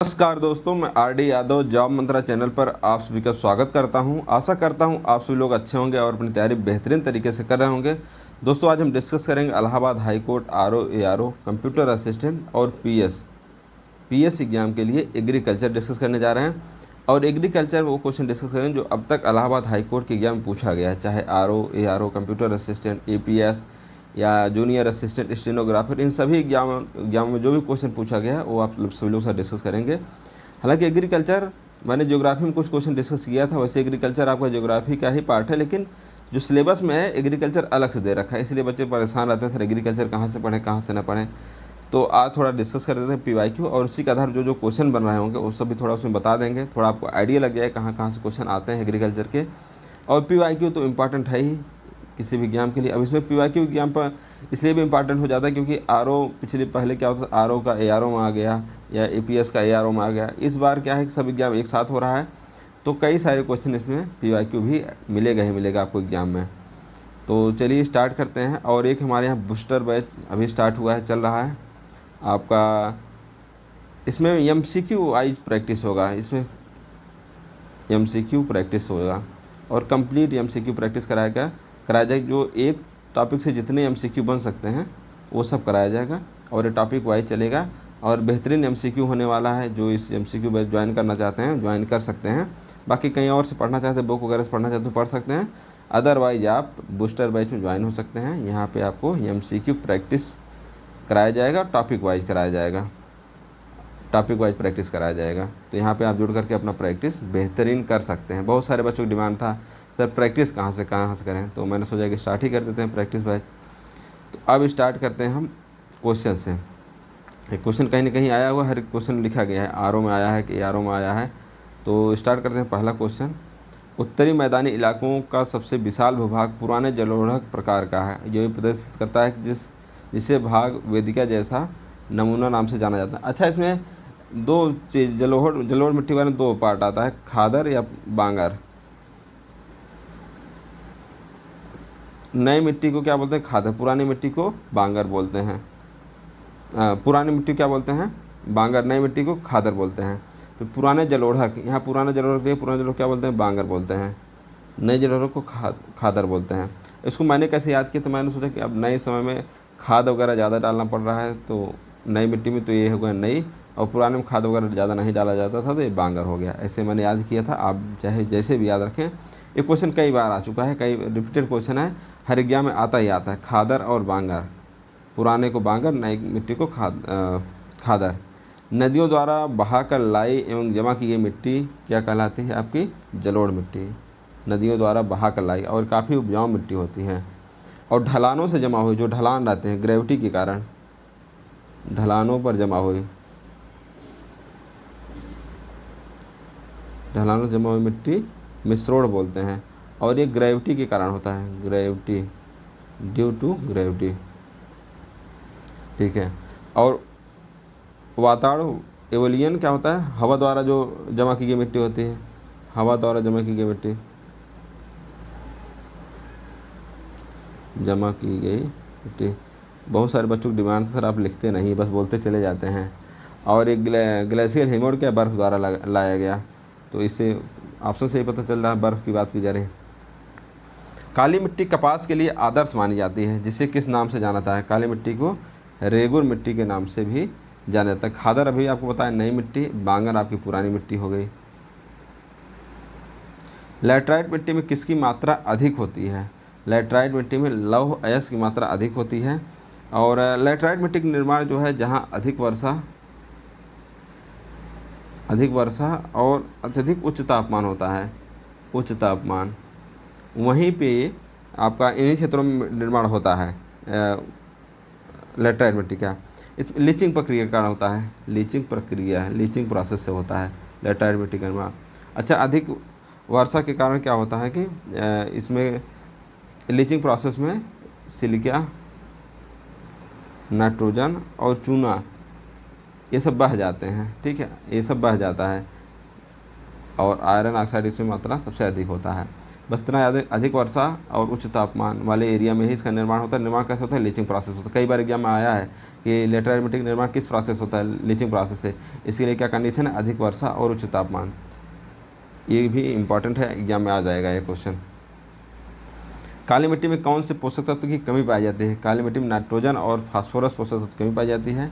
नमस्कार दोस्तों, मैं आरडी यादव जॉब मंत्रा चैनल पर आप सभी का स्वागत करता हूं। आशा करता हूं आप सभी लोग अच्छे होंगे और अपनी तैयारी बेहतरीन तरीके से कर रहे होंगे। दोस्तों, आज हम डिस्कस करेंगे Allahabad high court RO ARO computer assistant और पीएस एग्जाम के लिए एग्रीकल्चर डिस्कस करने जा रहे हैं। और एग्रीकल्चर वो क्वेश्चन डिस्कस करेंगे जो अब तक इलाहाबाद हाई कोर्ट के एग्जाम में पूछा गया है, चाहे RO ARO computer assistant APS या जूनियर असिस्टेंट स्टेनोग्राफर, इन सभी एग्जाम में जो भी क्वेश्चन पूछा गया है वो आप सभी लोग साथ डिस्कस करेंगे। हालांकि एग्रीकल्चर मैंने ज्योग्राफी में कुछ क्वेश्चन डिस्कस किया था, वैसे एग्रीकल्चर आपका ज्योग्राफी का ही पार्ट है, लेकिन जो सिलेबस में है एग्रीकल्चर अलग से दे रखा है, इसलिए बच्चे परेशान रहते हैं सर एग्रीकल्चर कहाँ से पढ़ें कहाँ से ना पढ़ें। तो आज थोड़ा डिस्कस कर देते हैं पीवाईक्यू, और उसी के आधार जो क्वेश्चन बन रहे होंगे वो सब भी थोड़ा उसमें बता देंगे, थोड़ा आपको आइडिया लग जाए कहाँ कहाँ से क्वेश्चन आते हैं एग्रीकल्चर के। और पीवाईक्यू तो इम्पॉर्टेंट है ही किसी भी एग्जाम के लिए। अब इसमें पीवाईक्यू एग्जाम पर इसलिए भी इम्पॉर्टेंट हो जाता है क्योंकि पहले क्या होता था, आरओ का एआरओ में आ गया या एपीएस का एआरओ में आ गया। इस बार क्या है कि सब एग्जाम एक साथ हो रहा है, तो कई सारे क्वेश्चन इसमें पीवाईक्यू भी मिलेगा ही मिलेगा आपको एग्जाम में। तो चलिए स्टार्ट करते हैं। और एक हमारे यहाँ बूस्टर बैच अभी स्टार्ट हुआ है, चल रहा है आपका। इसमें एमसीक्यू वाइज प्रैक्टिस होगा, इसमें एमसीक्यू प्रैक्टिस होगा और कंप्लीट एमसीक्यू प्रैक्टिस कराया जाएगा। जो एक टॉपिक से जितने एमसीक्यू बन सकते हैं वो सब कराया जाएगा और ये टॉपिक वाइज चलेगा। और बेहतरीन एमसीक्यू होने वाला है। जो इस एमसीक्यू बैच ज्वाइन करना चाहते हैं ज्वाइन कर सकते हैं। बाकी कहीं और से पढ़ना चाहते हैं, बुक वगैरह से पढ़ना चाहते हैं तो पढ़ सकते हैं, अदरवाइज आप बूस्टर बैच में ज्वाइन हो सकते हैं। यहाँ पे आपको एमसीक्यू प्रैक्टिस कराया जाएगा, टॉपिक वाइज कराया जाएगा, टॉपिक वाइज प्रैक्टिस कराया जाएगा। तो यहाँ पे आप जुड़ करके अपना प्रैक्टिस बेहतरीन कर सकते हैं। बहुत सारे बच्चों की डिमांड था सर प्रैक्टिस कहाँ से करें, तो मैंने सोचा कि स्टार्ट ही कर देते हैं प्रैक्टिस बैच। तो अब स्टार्ट करते हैं हम क्वेश्चन से। एक क्वेश्चन कहीं ना कहीं आया हुआ, हर क्वेश्चन लिखा गया है, आरओ में आया है कि एआरओ में आया है। तो स्टार्ट करते हैं। पहला क्वेश्चन, उत्तरी मैदानी इलाकों का सबसे विशाल भूभाग पुराने जलोढ़ प्रकार का है। ये प्रदर्शित करता है कि जिसे भाग वेदिका जैसा नमूना नाम से जाना जाता है। अच्छा, इसमें दो चीज जलोढ़ मिट्टी वाले दो पार्ट आता है, खादर या बांगर। नई मिट्टी को क्या बोलते हैं? खादर। पुरानी मिट्टी को बांगर बोलते हैं। पुरानी मिट्टी क्या बोलते हैं? बांगर। नई मिट्टी को खादर बोलते हैं। तो पुराने जलोढ़क, यहाँ पुराने जलोढ़ क्या बोलते हैं? बांगर बोलते हैं। नए जलोढ़क को खादर बोलते हैं। इसको मैंने कैसे याद किया, तो मैंने सोचा कि अब नए समय में खाद वगैरह ज़्यादा डालना पड़ रहा है, तो नई मिट्टी में तो ये हो गया नई, और पुराने में खाद वगैरह ज़्यादा नहीं डाला जाता था तो ये बांगर हो गया। ऐसे मैंने याद किया था, आप चाहे जैसे भी याद रखें। ये क्वेश्चन कई बार आ चुका है, कई रिपीटेड क्वेश्चन है, हर एग्जाम में आता ही आता है, खादर और बांगर। पुराने को बांगर, नई मिट्टी को खादर। नदियों द्वारा बहाकर लाई एवं जमा की गई मिट्टी क्या कहलाती है? आपकी जलोढ़ मिट्टी। नदियों द्वारा बहाकर लाई, और काफ़ी उपजाऊ मिट्टी होती है। और ढलानों से जमा हुई, जो ढलान रहते हैं ग्रेविटी के कारण ढलानों पर जमा हुई, ढलानों से जमा हुई मिट्टी मिश्रोड़ बोलते हैं। और ये ग्रेविटी के कारण होता है, ग्रेविटी, ड्यू टू ग्रेविटी, ठीक है। और वातावरण एवोलियन क्या होता है? हवा द्वारा जो जमा की गई मिट्टी होती है, हवा द्वारा जमा की गई मिट्टी, जमा की गई मिट्टी। बहुत सारे बच्चों की डिमांड सर आप लिखते नहीं, बस बोलते चले जाते हैं। और एक ग्लेशियल हिमोड क्या? बर्फ़ द्वारा लाया गया। तो इससे ऑप्शन से ही पता चल रहा है बर्फ़ की बात की जा रही है। काली मिट्टी कपास के लिए आदर्श मानी जाती है, जिसे किस नाम से जाना जाता है? काली मिट्टी को रेगुर मिट्टी के नाम से भी जाना जाता है। खादर अभी आपको बताया नई मिट्टी, बांगर आपकी पुरानी मिट्टी हो गई। लैटराइट मिट्टी में किसकी मात्रा अधिक होती है? लैटराइट मिट्टी में लौह अयस्क की मात्रा अधिक होती है। और लैटराइट मिट्टी का निर्माण जो है जहाँ अधिक वर्षा और अत्यधिक उच्च तापमान होता है, उच्च तापमान, वहीं पे आपका इन्हीं क्षेत्रों में निर्माण होता है लैटराइट मिट्टी का। इस लीचिंग प्रक्रिया का कारण होता है, लीचिंग प्रक्रिया है, लीचिंग प्रोसेस से होता है लैटराइट मिट्टी का निर्माण। अच्छा, अधिक वर्षा के कारण क्या होता है कि इसमें लीचिंग प्रोसेस में सिलिका, नाइट्रोजन और चूना ये सब बह जाते हैं, ठीक है, ये सब बह जाता है। और आयरन ऑक्साइड इसमें मात्रा सबसे अधिक होता है। बस इतना याद है, अधिक वर्षा और उच्च तापमान वाले एरिया में ही इसका निर्माण होता है। निर्माण कैसे होता है? लीचिंग प्रोसेस होता है। कई बार एग्जाम में आया है कि लेटराइट मिट्टी का निर्माण किस प्रोसेस होता है? लीचिंग प्रोसेस से। इसके लिए क्या कंडीशन है? अधिक वर्षा और उच्च तापमान। ये भी इंपॉर्टेंट है, एग्जाम में आ जाएगा ये क्वेश्चन। काली मिट्टी में कौन से पोषक तत्व की कमी पाई जाती है? काली मिट्टी में नाइट्रोजन और फास्फोरस पोषक तत्व की कमी पाई जाती है।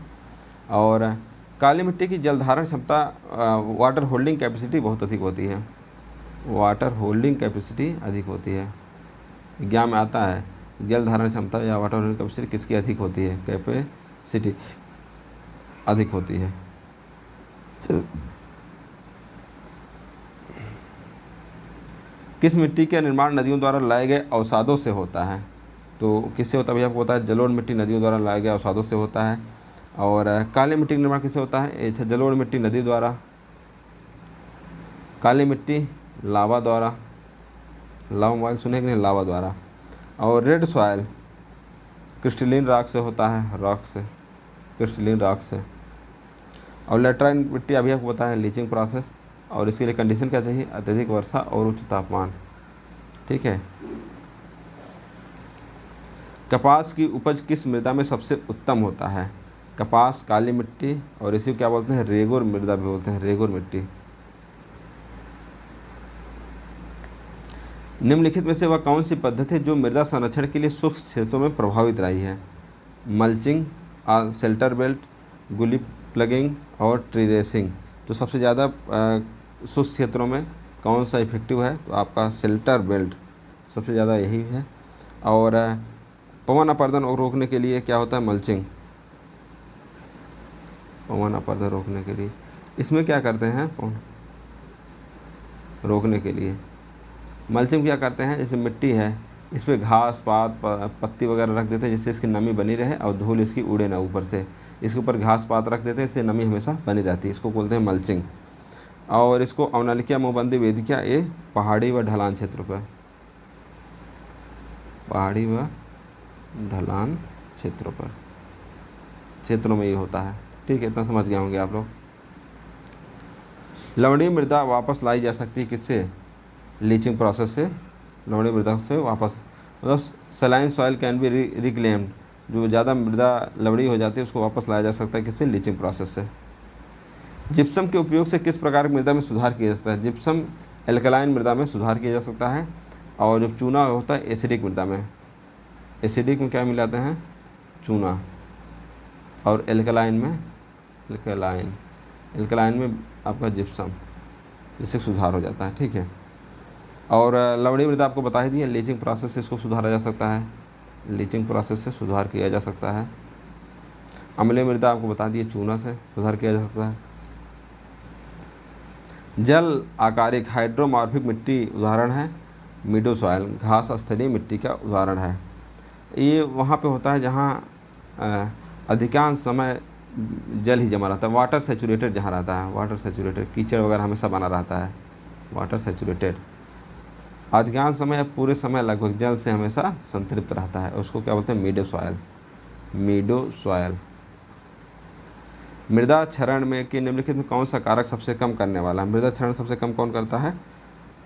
और काली मिट्टी की जल धारण क्षमता, वाटर होल्डिंग कैपेसिटी बहुत अधिक होती है। वाटर होल्डिंग कैपेसिटी अधिक होती है। एग्जाम में आता है जल धारण क्षमता या वाटर होल्डिंग कैपेसिटी किसकी अधिक होती है? कैपेसिटी अधिक होती है। किस मिट्टी का निर्माण नदियों द्वारा लाए गए अवसादों से होता है? तो किससे होता है भैया? आपको पता है जलोढ़ मिट्टी नदियों द्वारा लाए गए अवसादों से होता है। और काली मिट्टी का निर्माण किससे होता है? अच्छा, जलोढ़ मिट्टी नदी द्वारा, काली मिट्टी लावा द्वारा, लावा मोबाइल सुने कि नहीं? लावा द्वारा। और रेड सॉयल क्रिस्टलिन रॉक से होता है, रॉक से, क्रिस्टलिन रॉक से। और लेटराइट मिट्टी अभी आपको पता है लीचिंग प्रोसेस। और इसके लिए कंडीशन क्या चाहिए? अत्यधिक वर्षा और उच्च तापमान। ठीक है। कपास की उपज किस मृदा में सबसे उत्तम होता है? कपास, काली मिट्टी, और इसी को क्या बोलते हैं? रेगुर मृदा भी बोलते हैं, रेगुर मिट्टी। निम्नलिखित में से वह कौन सी पद्धति है जो मृदा संरक्षण के लिए शुष्क क्षेत्रों में प्रभावित रही है? मल्चिंग, शेल्टर बेल्ट, गुली प्लगिंग और ट्रीरेसिंग। तो सबसे ज़्यादा शुष्क क्षेत्रों में कौन सा इफेक्टिव है? तो आपका शेल्टर बेल्ट सबसे ज़्यादा यही है। और पवन अपरदन रोकने के लिए क्या होता है? मल्चिंग। पवन अपरदन रोकने के लिए इसमें क्या करते हैं? पवन रोकने के लिए मल्चिंग क्या करते हैं? जैसे मिट्टी है, इस पर घास पात पत्ती वगैरह रख देते हैं जिससे इसकी नमी बनी रहे और धूल इसकी उड़े ना ऊपर से। इसके ऊपर घास पात रख देते हैं, इससे नमी हमेशा बनी रहती है। इसको बोलते हैं मल्चिंग। और इसको अवनालिका मुँहबंदी वेदिका, ये पहाड़ी व ढलान क्षेत्र पर, पहाड़ी व ढलान क्षेत्रों में ये होता है। ठीक है, इतना समझ गए होंगे आप लोग। लवणीय मृदा वापस लाई जा सकती है किससे? लीचिंग प्रोसेस से लवणीय मृदा से वापस, मतलब saline soil can be reclaimed. जो ज़्यादा मृदा लवणीय हो जाती है उसको वापस लाया जा सकता है किससे? लीचिंग प्रोसेस से। जिप्सम के उपयोग से किस प्रकार की मृदा में सुधार किया जा सकता है? जिप्सम एल्कलाइन मृदा में सुधार किया जा सकता है। और जब चूना होता है एसिडिक मृदा में, एसिडिक में क्या मिलाते हैं? चूना। और एल्कलाइन में एल्कलाइन में आपका जिप्सम, जिससे सुधार हो जाता है। ठीक है। और लवणीय मृदा आपको बता ही दी है, लीचिंग प्रोसेस से इसको सुधारा जा सकता है, लीचिंग प्रोसेस से सुधार किया जा सकता है। अम्लीय मृदा आपको बता दिए, चूना से सुधार किया जा सकता है। जल आकारिक हाइड्रोमॉर्फिक मिट्टी उदाहरण है मीडो सॉयल, घास स्थलीय मिट्टी का उदाहरण है। ये वहाँ पे होता है जहाँ अधिकांश समय जल ही जमा रहता है, वाटर सेचुरेटेड जहाँ रहता है, वाटर सेचुरेटेड, कीचड़ वगैरह हमेशा बना रहता है, वाटर सेचुरेटेड। अधिकांश समय, पूरे समय लगभग जल से हमेशा संतृप्त रहता है, उसको क्या बोलते हैं? मीडो सॉयल, मीडो सॉयल। मृदा क्षरण में कि निम्नलिखित में कौन सा कारक सबसे कम करने वाला है? मृदा क्षरण सबसे कम कौन करता है?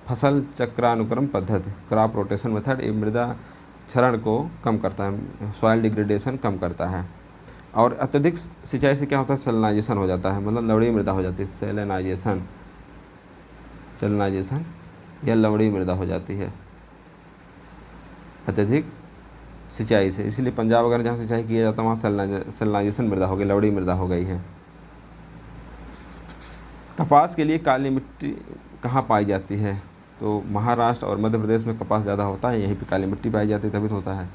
फसल चक्रानुक्रम पद्धति, क्रॉप रोटेशन मेथड। ये मृदा क्षरण को कम करता है, सॉइल डिग्रेडेशन कम करता है। और अत्यधिक सिंचाई से क्या होता है? सेलिनाइजेशन हो जाता है, मतलब लवणीय मृदा हो जाती है, सेलिनाइजेशन या लवणीय मृदा हो जाती है अत्यधिक सिंचाई से। इसलिए पंजाब वगैरह जहाँ सिंचाई किया जाता है वहाँ सेलिनाइजेशन मृदा हो गई, लवणीय मृदा हो गई है। कपास के लिए काली मिट्टी कहाँ पाई जाती है? तो महाराष्ट्र और मध्य प्रदेश में कपास ज़्यादा होता है, यहीं पे काली मिट्टी पाई जाती है, तभी तो होता है।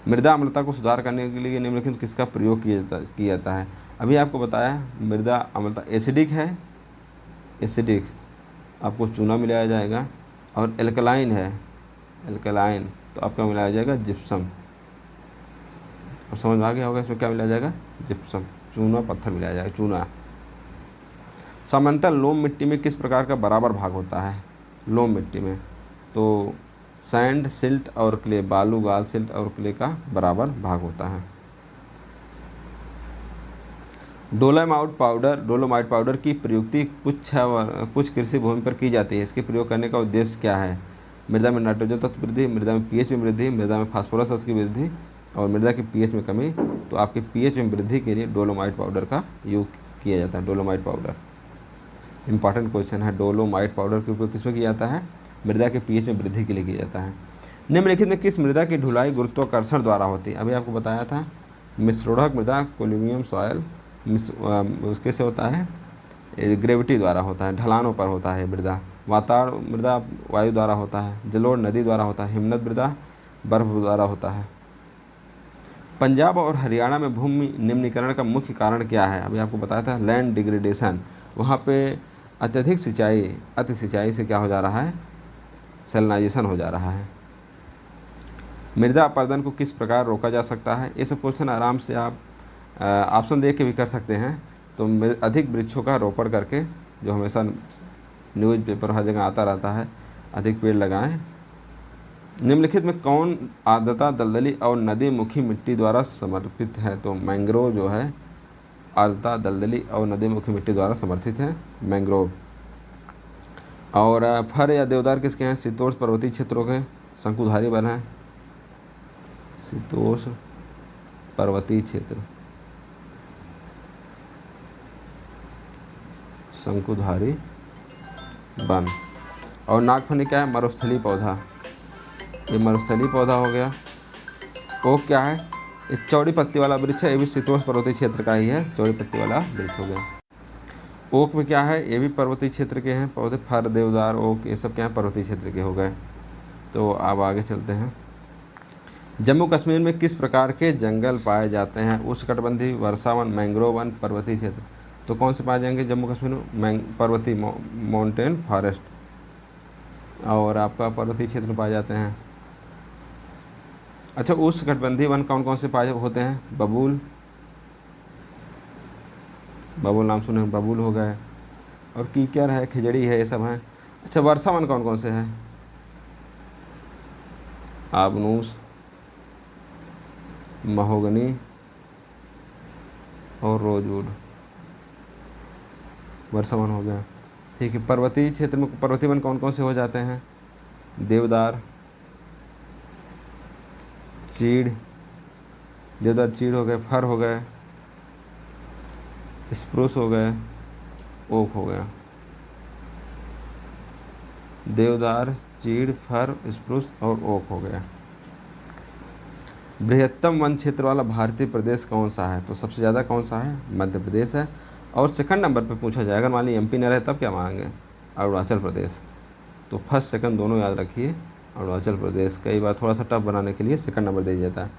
मृदा अम्लता को सुधार करने के लिए निम्नलिखित किसका प्रयोग किया जाता है? अभी आपको बताया मृदा अम्लता एसिडिक है, एसिडिक आपको चूना मिलाया जाएगा। और एल्कलाइन है, एल्कलाइन तो आपका मिलाया जाएगा जिप्सम। और समझ में आ गया होगा इसमें क्या मिलाया जाएगा? जिप्सम, चूना पत्थर मिलाया जाएगा, चूना। सामान्यतः लोम मिट्टी में किस प्रकार का बराबर भाग होता है? लोम मिट्टी में तो सैंड, सिल्ट और क्ले, बालू, गाद, सिल्ट और क्ले का बराबर भाग होता है। डोलोमाइट पाउडर की प्रयुक्ति कुछ कृषि भूमि पर की जाती है। इसके प्रयोग करने का उद्देश्य क्या है? मृदा में नाइट्रोजन तत्व वृद्धि, मृदा में पीएच में वृद्धि, मृदा में फास्फोरस तत्व की वृद्धि और मृदा की पीएच में कमी। तो आपके पीएच में वृद्धि के लिए डोलोमाइट पाउडर का योग किया जाता है। डोलोमाइट पाउडर इंपॉर्टेंट क्वेश्चन है। डोलोमाइट पाउडर का उपयोग किसमें किया जाता है? मृदा के पीएच में वृद्धि के लिए किया जाता है। निम्नलिखित में किस मृदा की ढुलाई गुरुत्वाकर्षण द्वारा होती है? अभी आपको बताया था मिश्रोधक मृदा, कोलिमियम सॉयल, उसके से होता है ग्रेविटी द्वारा होता है, ढलानों पर होता है मृदा। वातावरण मृदा वायु द्वारा होता है। जलोढ़ नदी द्वारा होता है। हिमनद मृदा बर्फ द्वारा होता है। पंजाब और हरियाणा में भूमि निम्नीकरण का मुख्य कारण क्या है? अभी आपको बताया था लैंड डिग्रेडेशन। वहाँ पे अत्यधिक सिंचाई, अति सिंचाई से क्या हो जा रहा है? सैलिनाइजेशन हो जा रहा है। मृदा अपरदन को किस प्रकार रोका जा सकता है? ये सब क्वेश्चन आराम से आप ऑप्शन देख के भी कर सकते हैं। तो अधिक वृक्षों का रोपण करके, जो हमेशा न्यूज़पेपर हर जगह आता रहता है, अधिक पेड़ लगाएं। निम्नलिखित में कौन आर्द्रता दलदली और नदी मुखी मिट्टी द्वारा समर्थित है? तो मैंग्रोव जो है आर्द्रता दलदली और नदी मुखी मिट्टी द्वारा समर्थित है, मैंग्रोव। और फर या देवदार किसके हैं? शीतोष्ण पर्वतीय क्षेत्रों के शंकुधारी वन हैं। शीतोष्ण पर्वतीय क्षेत्र शंकुधारी वन। और नागफनी क्या है? मरुस्थलीय पौधा। ये मरुस्थलीय पौधा हो गया। ओक क्या है? ये चौड़ी पत्ती वाला वृक्ष है। ये भी शीतोष्ण पर्वतीय क्षेत्र का ही है, चौड़ी पत्ती वाला वृक्ष हो गया। ओक में क्या है? ये भी पर्वतीय क्षेत्र के हैं पौधे। फर, देवदार, ओक ये सब क्या है? पर्वतीय क्षेत्र के हो गए। तो अब आगे चलते हैं। जम्मू कश्मीर में किस प्रकार के जंगल पाए जाते हैं? उष्णकटिबंधीय, वर्षावन, मैंग्रोव वन, पर्वतीय क्षेत्र। तो कौन से पाए जाएंगे जम्मू कश्मीर में? पर्वतीय, माउंटेन फॉरेस्ट। और आपका पर्वतीय क्षेत्र में पाए जाते हैं। अच्छा, उष्णकटिबंधीय वन कौन कौन से पाए होते हैं? बबूल, बबूल नाम सुने, बबूल हो गए। और कीकर है, खिजड़ी है, ये सब हैं। अच्छा, वर्षा वन कौन कौन से हैं? आबनूस, महोगनी और रोजवुड, वर्षा वन हो गया। ठीक है। पर्वतीय क्षेत्र में पर्वतीय वन कौन कौन से हो जाते हैं? देवदार, चीड़, देवदार चीड़ हो गए, फर हो गए, स्प्रूस हो गए, ओक हो गया। देवदार, चीड़, फर, स्प्रूस और ओक हो गया। बृहत्तम वन क्षेत्र वाला भारतीय प्रदेश कौन सा है? तो सबसे ज़्यादा कौन सा है? मध्य प्रदेश है। और सेकंड नंबर पे पूछा जाएगा, मान ली एमपी न रहे तब क्या मांगेंगे? अरुणाचल प्रदेश। तो फर्स्ट सेकंड दोनों याद रखिए, अरुणाचल प्रदेश। कई बार थोड़ा सा टफ बनाने के लिए सेकंड नंबर दे जाता है।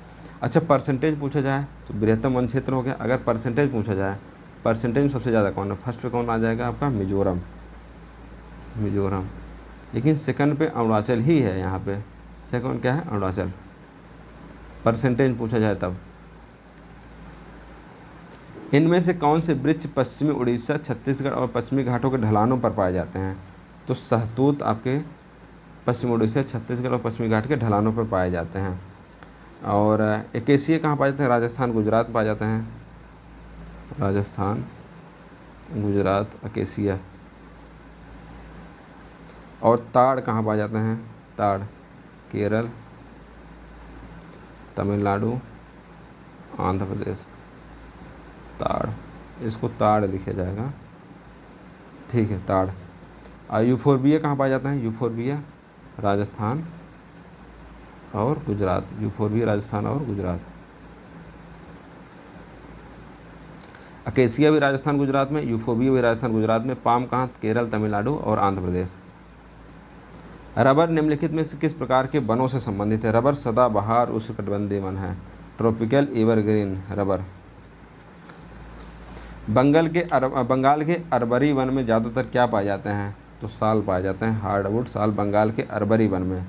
अच्छा, परसेंटेज पूछा जाए तो बृहत्तम वन क्षेत्र हो गया। अगर परसेंटेज पूछा जाए, परसेंटेज में सबसे ज़्यादा कौन है? फर्स्ट पे कौन आ जाएगा आपका? मिजोरम, मिजोरम। लेकिन सेकंड पे अरुणाचल ही है। यहाँ पे सेकंड क्या है? अरुणाचल। परसेंटेज पूछा जाए तब। इनमें से कौन से वृक्ष पश्चिमी उड़ीसा, छत्तीसगढ़ और पश्चिमी घाटों के ढलानों पर पाए जाते हैं? तो सहतूत आपके पश्चिमी उड़ीसा, छत्तीसगढ़ और पश्चिमी घाट के ढलानों पर पाए जाते हैं। और एकेसिया कहाँ पाए जाते हैं? राजस्थान, गुजरात पाए जाते हैं। राजस्थान, गुजरात, एकेसिया। और ताड़ कहाँ पाए जाते हैं? ताड़, केरल, तमिलनाडु, आंध्र प्रदेश। ताड़, इसको ताड़ लिखा जाएगा। ठीक है, ताड़। और यूफोरबिया कहाँ पाया जाता है? यूफोरबिया, राजस्थान और गुजरात। यूफोरबिया राजस्थान और गुजरात। अकेसिया भी राजस्थान गुजरात में, यूफोरबिया भी राजस्थान गुजरात में। पाम कहाँ? केरल, तमिलनाडु और आंध्र प्रदेश। रबर निम्नलिखित में से किस प्रकार के वनों से संबंधित है? रबर सदाबहार उष्णकटिबंधीय वन है, ट्रॉपिकल एवरग्रीन रबर। बंगाल के अरबरी वन में ज़्यादातर क्या पाए जाते हैं? तो साल पाए जाते हैं, हार्डवुड साल, बंगाल के अरबरी वन में।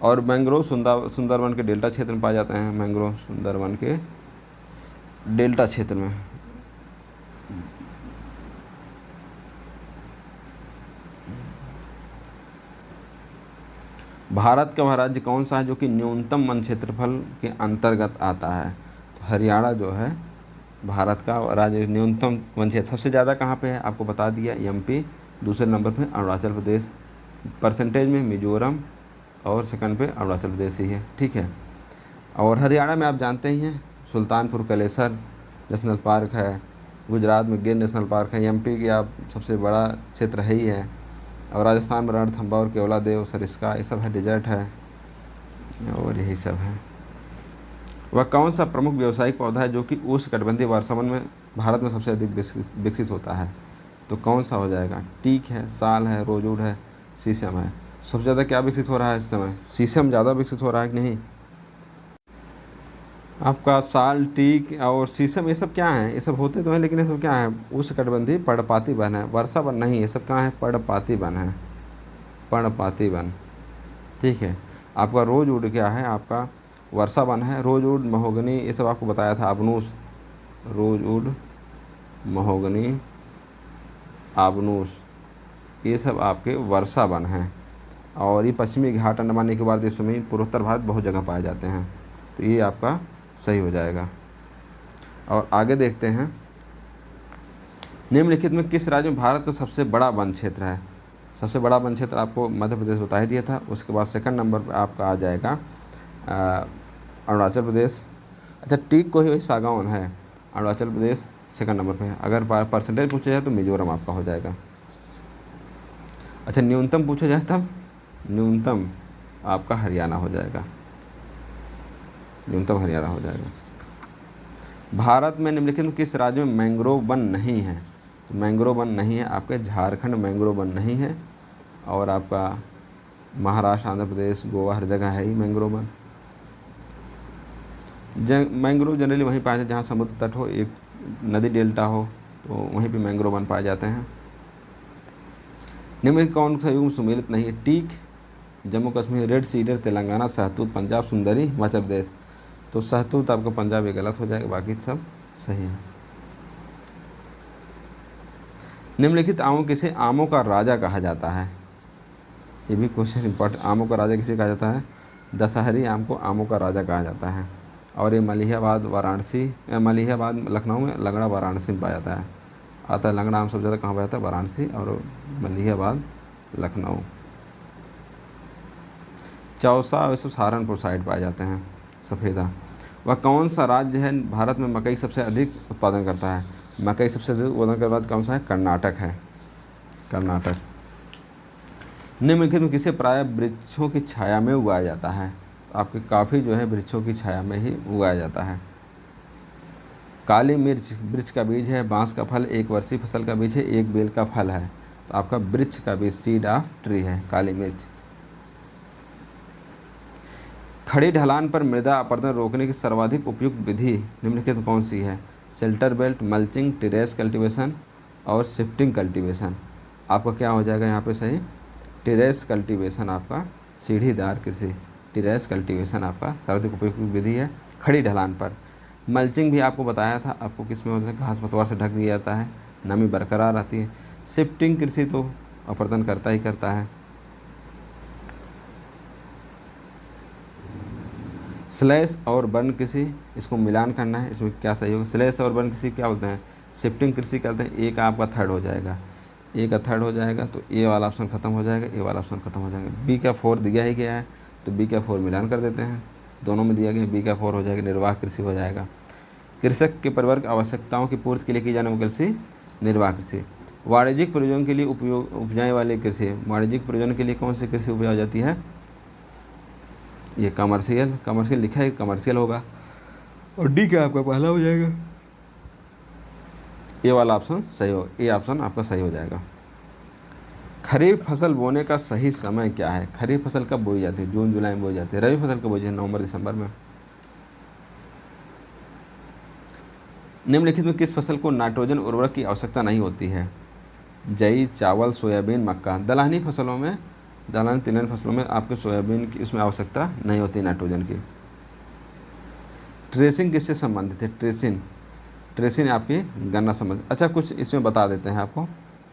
और मैंग्रोव सुंदरवन के डेल्टा क्षेत्र में पाए जाते हैं। मैंग्रोव सुंदरवन के डेल्टा क्षेत्र में। भारत का वह राज्य कौन सा है जो कि न्यूनतम वन क्षेत्रफल के अंतर्गत आता है? तो हरियाणा जो है भारत का राज्य न्यूनतम वन क्षेत्र। सबसे ज़्यादा कहाँ पे है? आपको बता दिया, एमपी। दूसरे नंबर पे अरुणाचल प्रदेश। परसेंटेज में मिजोरम, और सेकंड पे अरुणाचल प्रदेश ही है, ठीक है। और हरियाणा में आप जानते ही हैं सुल्तानपुर कलेसर नेशनल पार्क है, गुजरात में गिर नेशनल पार्क है, एमपी की आप सबसे बड़ा क्षेत्र है ही है, और राजस्थान में रणथंभौर और केवलादेव सरिस्का ये सब है, डेजर्ट है, और यही सब है। वह कौन सा प्रमुख व्यावसायिक पौधा है जो कि उष्णकटिबंधीय वर्षावन में भारत में सबसे अधिक विकसित होता है? तो कौन सा हो जाएगा? टीक है, साल है, रोजवुड है, शीशम है। सबसे ज़्यादा क्या विकसित हो रहा है इस समय? शीशम ज़्यादा विकसित हो रहा है कि नहीं? आपका साल, टीक और शीशम ये सब क्या है? ये सब होते तो हैं लेकिन ये सब क्या है? उष्णकटिबंधीय पर्णपाती वन है, वर्षा वन नहीं। ये सब कहाँ है? पर्णपाती वन है, पर्णपाती वन, ठीक है। आपका रोजवुड क्या है? आपका वर्षा वन है। रोजवुड, महोगनी ये सब आपको बताया था, आबनूस, रोजवुड, महोगनी, आबनूस ये सब आपके वर्षा वन हैं। और ये पश्चिमी घाट, अंडमान निकोबार देशों में, पूर्वोत्तर भारत बहुत जगह पाए जाते हैं। तो ये आपका सही हो जाएगा। और आगे देखते हैं, निम्नलिखित में किस राज्य में भारत का सबसे बड़ा वन क्षेत्र है? सबसे बड़ा वन क्षेत्र आपको मध्य प्रदेश बता ही दिया था। उसके बाद सेकंड नंबर पर आपका आ जाएगा अरुणाचल प्रदेश। अच्छा, टीक को ही सागौन है, अरुणाचल प्रदेश सेकंड नंबर पे है। अगर परसेंटेज पूछा जाए तो मिजोरम आपका हो जाएगा। अच्छा, न्यूनतम पूछा जाए तब न्यूनतम आपका हरियाणा हो जाएगा, न्यूनतम हरियाणा हो जाएगा। भारत में निम्नलिखित में किस राज्य में मैंग्रोव वन नहीं है? तो मैंग्रोव वन नहीं है आपके झारखंड, मैंग्रोव वन नहीं है। और आपका महाराष्ट्र, आंध्र प्रदेश, गोवा हर जगह है ही मैंग्रोव वन। मैंग्रोव जनरली वहीं पाए जाते जहाँ समुद्र तट हो, एक नदी डेल्टा हो, तो वहीं पे मैंग्रोव वन पाए जाते हैं। निम्नलिखित कौन सा युग्म सुमेलित नहीं है? Teak Jammu Kashmir, red cedar Telangana, सहतूत पंजाब, सुंदरी हिमाचल प्रदेश। तो सहतूत आपका पंजाब ये गलत हो जाएगा, बाकी सब सही है। निम्नलिखित आमों किसे आमों का राजा कहा जाता है? ये भी क्वेश्चन इंपॉर्टेंट। आमों का राजा किसे कहा जाता है? दशहरी आम को आमों का राजा कहा जाता है। और ये मलिहाबाद, वाराणसी, मलिहाबाद लखनऊ में, लंगड़ा वाराणसी में पाया जाता है। आता है लंगड़ा आम सबसे ज़्यादा कहाँ पाया जाता है? वाराणसी, और मलिहाबाद लखनऊ। चौसा वैसे सहारनपुर साइड पाए जाते हैं। सफ़ेदा, वह कौन सा राज्य है भारत में मकई सबसे अधिक उत्पादन करता है? मकई सबसे अधिक उत्पादन करने वाला राज्य कौन सा है? कर्नाटक है, कर्नाटक। निम्नलिखित में किसे प्राय वृक्षों की छाया में उगाया जाता है? आपके काफ़ी जो है वृक्षों की छाया में ही उगाया जाता है। काली मिर्च वृक्ष का बीज है, बांस का फल एक वर्षीय फसल का बीज है, एक बेल का फल है। तो आपका वृक्ष का बीज, सीड ऑफ ट्री है काली मिर्च। खड़ी ढलान पर मृदा अपरदन रोकने की सर्वाधिक उपयुक्त विधि निम्नलिखित में कौन सी है? Shelter belt, mulching, terrace cultivation और शिफ्टिंग कल्टीवेशन। आपका क्या हो जाएगा यहाँ पे सही? टेरेस कल्टीवेशन आपका, सीढ़ीदार कृषि, टेरेस कल्टीवेशन आपका सर्वाधिक उपयुक्त विधि है खड़ी ढलान पर। मल्चिंग भी आपको बताया था, आपको किस में होता है? घास पतवार से ढक दिया जाता है, नमी बरकरार रहती है। शिफ्टिंग कृषि तो अपरदन करता ही करता है। स्लैश और बर्न कृषि, इसको मिलान करना है, इसमें क्या सही होगा? स्लैश और बर्न कृषि क्या बोलते हैं? शिफ्टिंग कृषि करते हैं। ए का आपका थर्ड हो जाएगा, ए का थर्ड हो जाएगा, तो ए वाला ऑप्शन खत्म हो जाएगा, ए वाला ऑप्शन खत्म हो जाएगा। बी का 4 दिया ही गया है, तो बी का 4 मिलान कर देते हैं, दोनों में दिया गया, बी का 4 हो जाएगा, निर्वाह कृषि हो जाएगा। कृषक के परिवार की आवश्यकताओं की पूर्ति के लिए की जाने वाली कृषि निर्वाह कृषि। वाणिज्यिक प्रयोजन के लिए उपजाने वाली कृषि, वाणिज्यिक प्रयोजन के लिए कौन सी कृषि उपजाई जाती है? ये कमर्शियल, कमर्शियल लिखा है, कमर्शियल होगा, और डी का आपका पहला हो जाएगा। ए वाला ऑप्शन सही हो, ए ऑप्शन आपका सही हो जाएगा। खरीफ फसल बोने का सही समय क्या है? खरीफ फसल कब बोई जाती है? जून जुलाई में बोई जाती है। रबी फसल कब बोई जाती है? नवंबर दिसंबर में। निम्नलिखित में किस फसल को नाइट्रोजन उर्वरक की आवश्यकता नहीं होती है? जई, चावल, सोयाबीन, मक्का। दलहनी फसलों में, दलहनी तिलहनी फसलों में आपके सोयाबीन की इसमें आवश्यकता नहीं होती नाइट्रोजन की। ट्रेसिंग किससे संबंधित है? ट्रेसिंग, ट्रेसिंग आपकी गन्ना संबंधित। अच्छा, कुछ इसमें बता देते हैं आपको।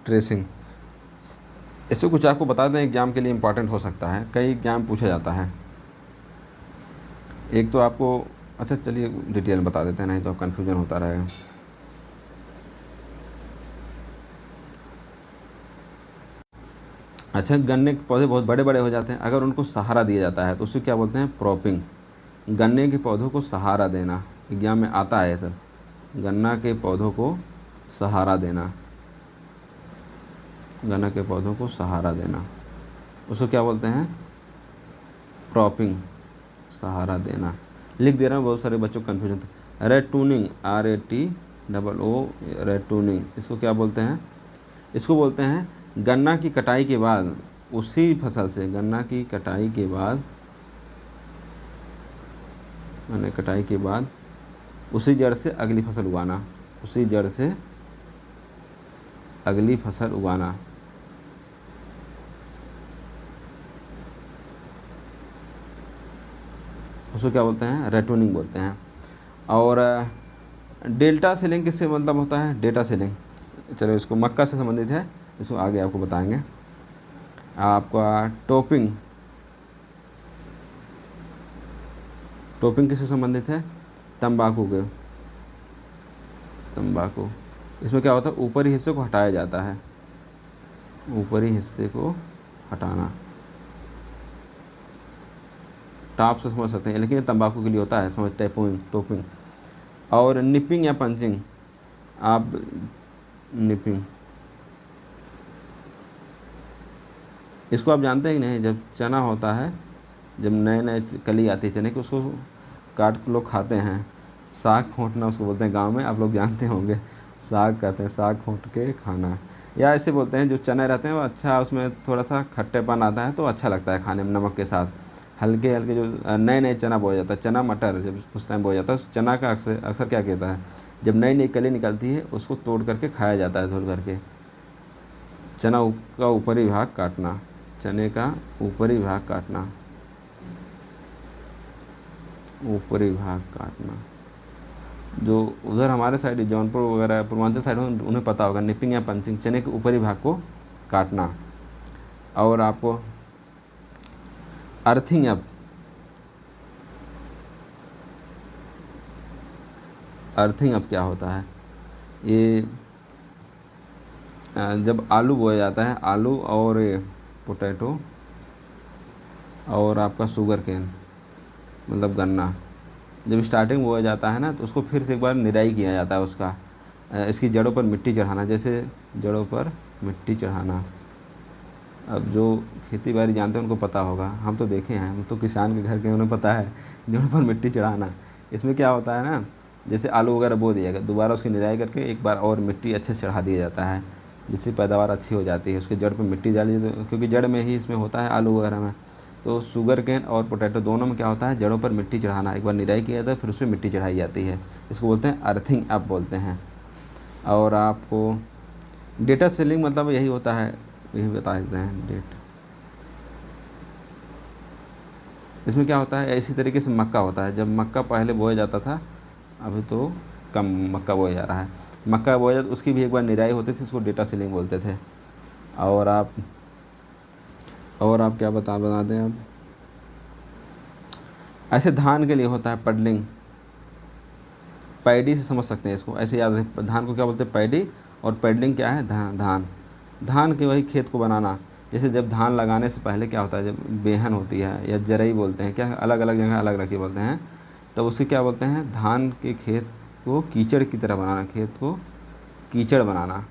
ट्रेसिंग इसमें कुछ आपको बता दें, एग्जाम के लिए इंपॉर्टेंट हो सकता है, कई एग्जाम पूछा जाता है। एक तो आपको, अच्छा चलिए डिटेल में बता देते हैं, नहीं तो कन्फ्यूजन होता रहेगा। अच्छा, गन्ने के पौधे बहुत बड़े बड़े हो जाते हैं, अगर उनको सहारा दिया जाता है तो उसे क्या बोलते हैं? प्रॉपिंग। गन्ने के पौधों को सहारा देना, एग्जाम में आता है ये सब। गन्ना के पौधों को सहारा देना, गन्ना के पौधों को सहारा देना, उसको क्या बोलते हैं? प्रॉपिंग, सहारा देना। लिख दे रहा हूँ, बहुत सारे बच्चों को कन्फ्यूजन था। रेटूनिंग, RATOO, रेटूनिंग, इसको क्या बोलते हैं? इसको बोलते हैं गन्ना की कटाई के बाद उसी फसल से, गन्ना की कटाई के बाद, मैंने कटाई के बाद उसी जड़ से अगली फसल उगाना, उसी जड़ से अगली फसल उगाना। उसको क्या बोलते हैं? रेटूनिंग बोलते हैं। और डेल्टा सेलिंग किससे मतलब होता है? डेटा सेलिंग, चलो इसको मक्का से संबंधित है, इसको आगे आपको बताएंगे। आपका टोपिंग, टोपिंग किससे संबंधित है? तंबाकू के, तंबाकू। इसमें क्या होता है? ऊपरी हिस्से को हटाया जाता है, ऊपरी हिस्से को हटाना। टॉप से समझ सकते हैं, लेकिन ये तंबाकू के लिए होता है, समझ, टैपिंग, टोपिंग। और निपिंग या पंचिंग, आप निपिंग, इसको आप जानते हैं कि नहीं? जब चना होता है, जब नए नए कली आती है चने की, उसको काट के लोग खाते हैं। साग खोंटना उसको बोलते हैं, गांव में आप लोग जानते होंगे, साग कहते हैं, साग खोंट के खाना। या ऐसे बोलते हैं, जो चने रहते हैं वो अच्छा, उसमें थोड़ा सा खट्टेपन आता है तो अच्छा लगता है खाने में नमक के साथ। हल्के हल्के जो नए नए चना बोया जाता है, चना मटर जब उस टाइम बोया जाता है, उस चना का अक्सर अक्सर क्या कहता है, जब नई नई कली निकलती है उसको तोड़ करके खाया जाता है, धुल करके। चना का ऊपरी भाग काटना, चने का ऊपरी भाग काटना, ऊपरी भाग काटना। जो उधर हमारे साइड जौनपुर वगैरह पूर्वांचल साइड में उन्हें पता होगा, निपिंग या पंचिंग, चने के ऊपरी भाग को काटना। और आपको अर्थिंग अप, अर्थिंग अप क्या होता है? ये जब आलू बोया जाता है, आलू और पोटैटो और आपका शुगर केन, मतलब गन्ना, जब स्टार्टिंग बोया जाता है ना, तो उसको फिर से एक बार निराई किया जाता है उसका। इसकी जड़ों पर मिट्टी चढ़ाना, जैसे जड़ों पर मिट्टी चढ़ाना। अब जो खेती बाड़ी जानते हैं उनको पता होगा, हम तो देखे हैं, हम तो किसान के घर के, उन्हें पता है जड़ों पर मिट्टी चढ़ाना। इसमें क्या होता है ना, जैसे आलू वगैरह बो दिया गया, दोबारा उसकी निराई करके एक बार और मिट्टी अच्छे से चढ़ा दिया जाता है, जिससे पैदावार अच्छी हो जाती है। उसके जड़ पर मिट्टी डाली, तो क्योंकि जड़ में ही इसमें होता है आलू वगैरह में। तो शुगर केन और पोटैटो दोनों में क्या होता है? जड़ों पर मिट्टी चढ़ाना, एक बार निराई किया जाता है फिर उसमें मिट्टी चढ़ाई जाती है, इसको बोलते हैं अर्थिंग अप बोलते हैं। और आपको डेटा सेलिंग मतलब यही होता है, यही बता देते हैं, डेट। इसमें क्या होता है? इसी तरीके से मक्का होता है, जब मक्का पहले बोया जाता था, अभी तो कम मक्का बोया जा रहा है, मक्का बोया जाता उसकी भी एक बार निराई होती थी, उसको डेटा सेलिंग बोलते थे। और आप, और आप क्या बता दें अब, ऐसे धान के लिए होता है पडलिंग, पैडी से समझ सकते हैं इसको, ऐसे याद रखें, धान को क्या बोलते हैं? पैडी। और पैडलिंग क्या है? धान, धान के वही खेत को बनाना। जैसे जब धान लगाने से पहले क्या होता है, जब बेहन होती है या जरई बोलते हैं, क्या अलग अलग जगह अलग अलग चीज़ बोलते हैं, तब उसे क्या बोलते हैं? धान के खेत को कीचड़ की तरह बनाना, खेत को कीचड़ बनाना।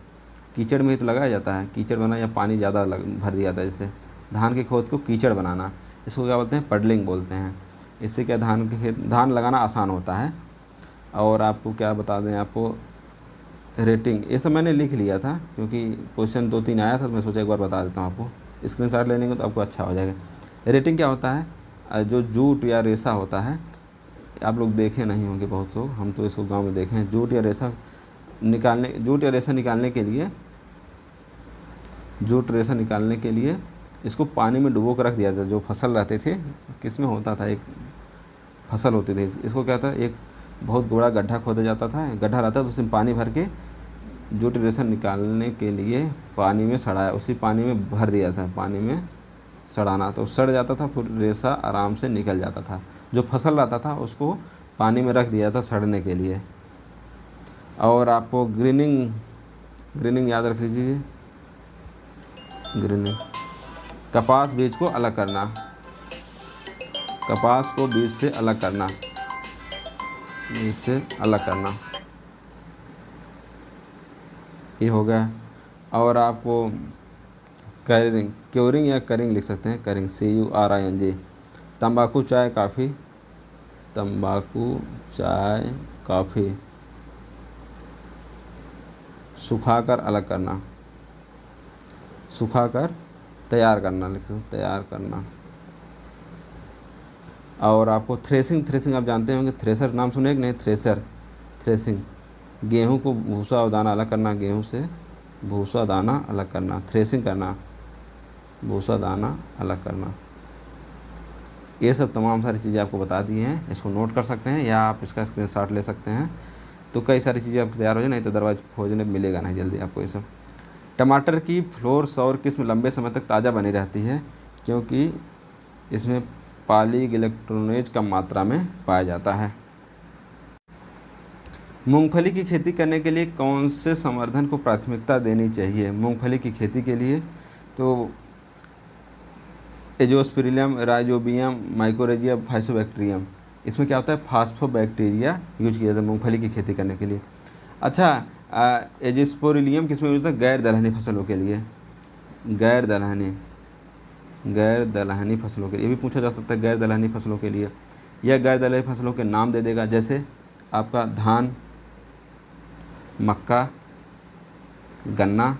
कीचड़ में ही तो लगाया जाता है, कीचड़ बना या पानी ज़्यादा भर दिया जाता है, जिससे धान के खेत को कीचड़ बनाना, इसको क्या बोलते हैं? पडलिंग बोलते हैं। इससे क्या, धान के खेत, धान लगाना आसान होता है। और आपको क्या बता दें, आपको रेटिंग, ये सब मैंने लिख लिया था क्योंकि क्वेश्चन 2-3 आया था, तो मैं सोचा एक बार बता देता हूँ आपको, स्क्रीनशॉट ले लेंगे तो आपको अच्छा हो जाएगा। रेटिंग क्या होता है? जो जूट या रेशा होता है, आप लोग देखे नहीं होंगे बहुत लोग, हम तो इसको गांव में देखे हैं। जूट या रेशा निकालने, जूट या रेशा निकालने के लिए, जूट रेशा निकालने के लिए इसको पानी में डुबो कर रख दिया जाता। जो फसल रहते थे, किस में होता था, एक फसल होती थी, इसको क्या था, एक बहुत बड़ा गड्ढा खोदा जाता था, गड्ढा रहता था, उसमें पानी भर के जूट रेशा निकालने के लिए पानी में सड़ाया, उसी पानी में भर दिया था, पानी में सड़ाना, तो सड़ जाता था, फिर रेशा आराम से निकल जाता था। जो फसल रहता था उसको पानी में रख दिया था सड़ने के लिए। और आपको ग्रीनिंग, ग्रीनिंग याद रख लीजिए, ग्रीनिंग, कपास बीज को अलग करना, कपास को बीज से अलग करना, बीज से अलग करना, ये हो गया। और आपको करिंग, क्योरिंग या करिंग लिख सकते हैं, करिंग, CURING। तंबाकू चाय काफ़ी, तंबाकू चाय काफ़ी, सुखाकर अलग करना, सुखाकर तैयार करना लिख सकते हैं, तैयार करना। और आपको थ्रेसिंग, थ्रेसिंग आप जानते होंगे, थ्रेसर नाम सुने कि नहीं, थ्रेसर, थ्रेसिंग, गेहूं को भूसा और दाना अलग करना, गेहूं से भूसा दाना अलग करना, थ्रेसिंग करना, भूसा दाना अलग करना। ये सब तमाम सारी चीज़ें आपको बता दी हैं, इसको नोट कर सकते हैं या आप इसका स्क्रीनशॉट ले सकते हैं, तो कई सारी चीज़ें आपकी तैयार हो जाए, नहीं तो दरवाज़ खोजने मिलेगा नहीं जल्दी आपको ये सब। टमाटर की फ्लोर सौर किस्म लंबे समय तक ताज़ा बनी रहती है क्योंकि इसमें पॉलीग्लिसरॉल कम मात्रा में पाया जाता है। मूंगफली की खेती करने के लिए कौन से संवर्धन को प्राथमिकता देनी चाहिए? मूंगफली की खेती के लिए तो एजोस्पिरिलम, राइजोबियम, माइकोरेजिया, फाइसोबैक्टीरियम, इसमें क्या होता है, फास्फोबैक्टीरिया यूज किया जाता है मूंगफली की खेती करने के लिए। अच्छा, एजिस्पोरिलियम किसमें यूज होता है? गैर दलहनी फसलों के लिए, गैर दलहनी फसलों के लिए। ये भी पूछा जा सकता है गैर दलहनी फसलों के लिए, या गैर दलहनी फसलों के नाम दे देगा, जैसे आपका धान, मक्का, गन्ना,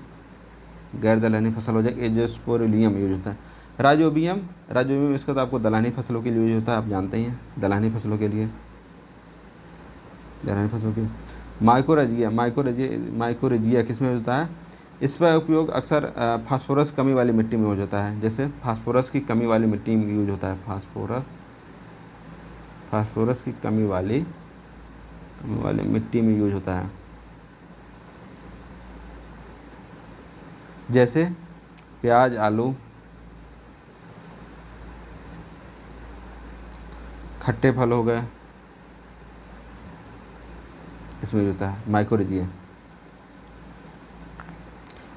गैर दलहनी फसल हो जाए, एजोस्पोरिलियम यूज होता है। राइजोबियम, राइजोबियम इसका तो आपको दलहनी फसलों के लिए यूज होता है, आप जानते ही हैं, दलहनी फसलों के लिए, दलहनी फसलों के। माइकोरेजिया किसमें होता है? इसका उपयोग अक्सर फास्फोरस कमी वाली मिट्टी में यूज होता है, जैसे फास्फोरस की कमी वाली मिट्टी में यूज होता है, फास्फोरस की कमी वाली मिट्टी में यूज होता है, जैसे प्याज, आलू, खट्टे फल हो गए, इसमें होता है माइकोरेजिया।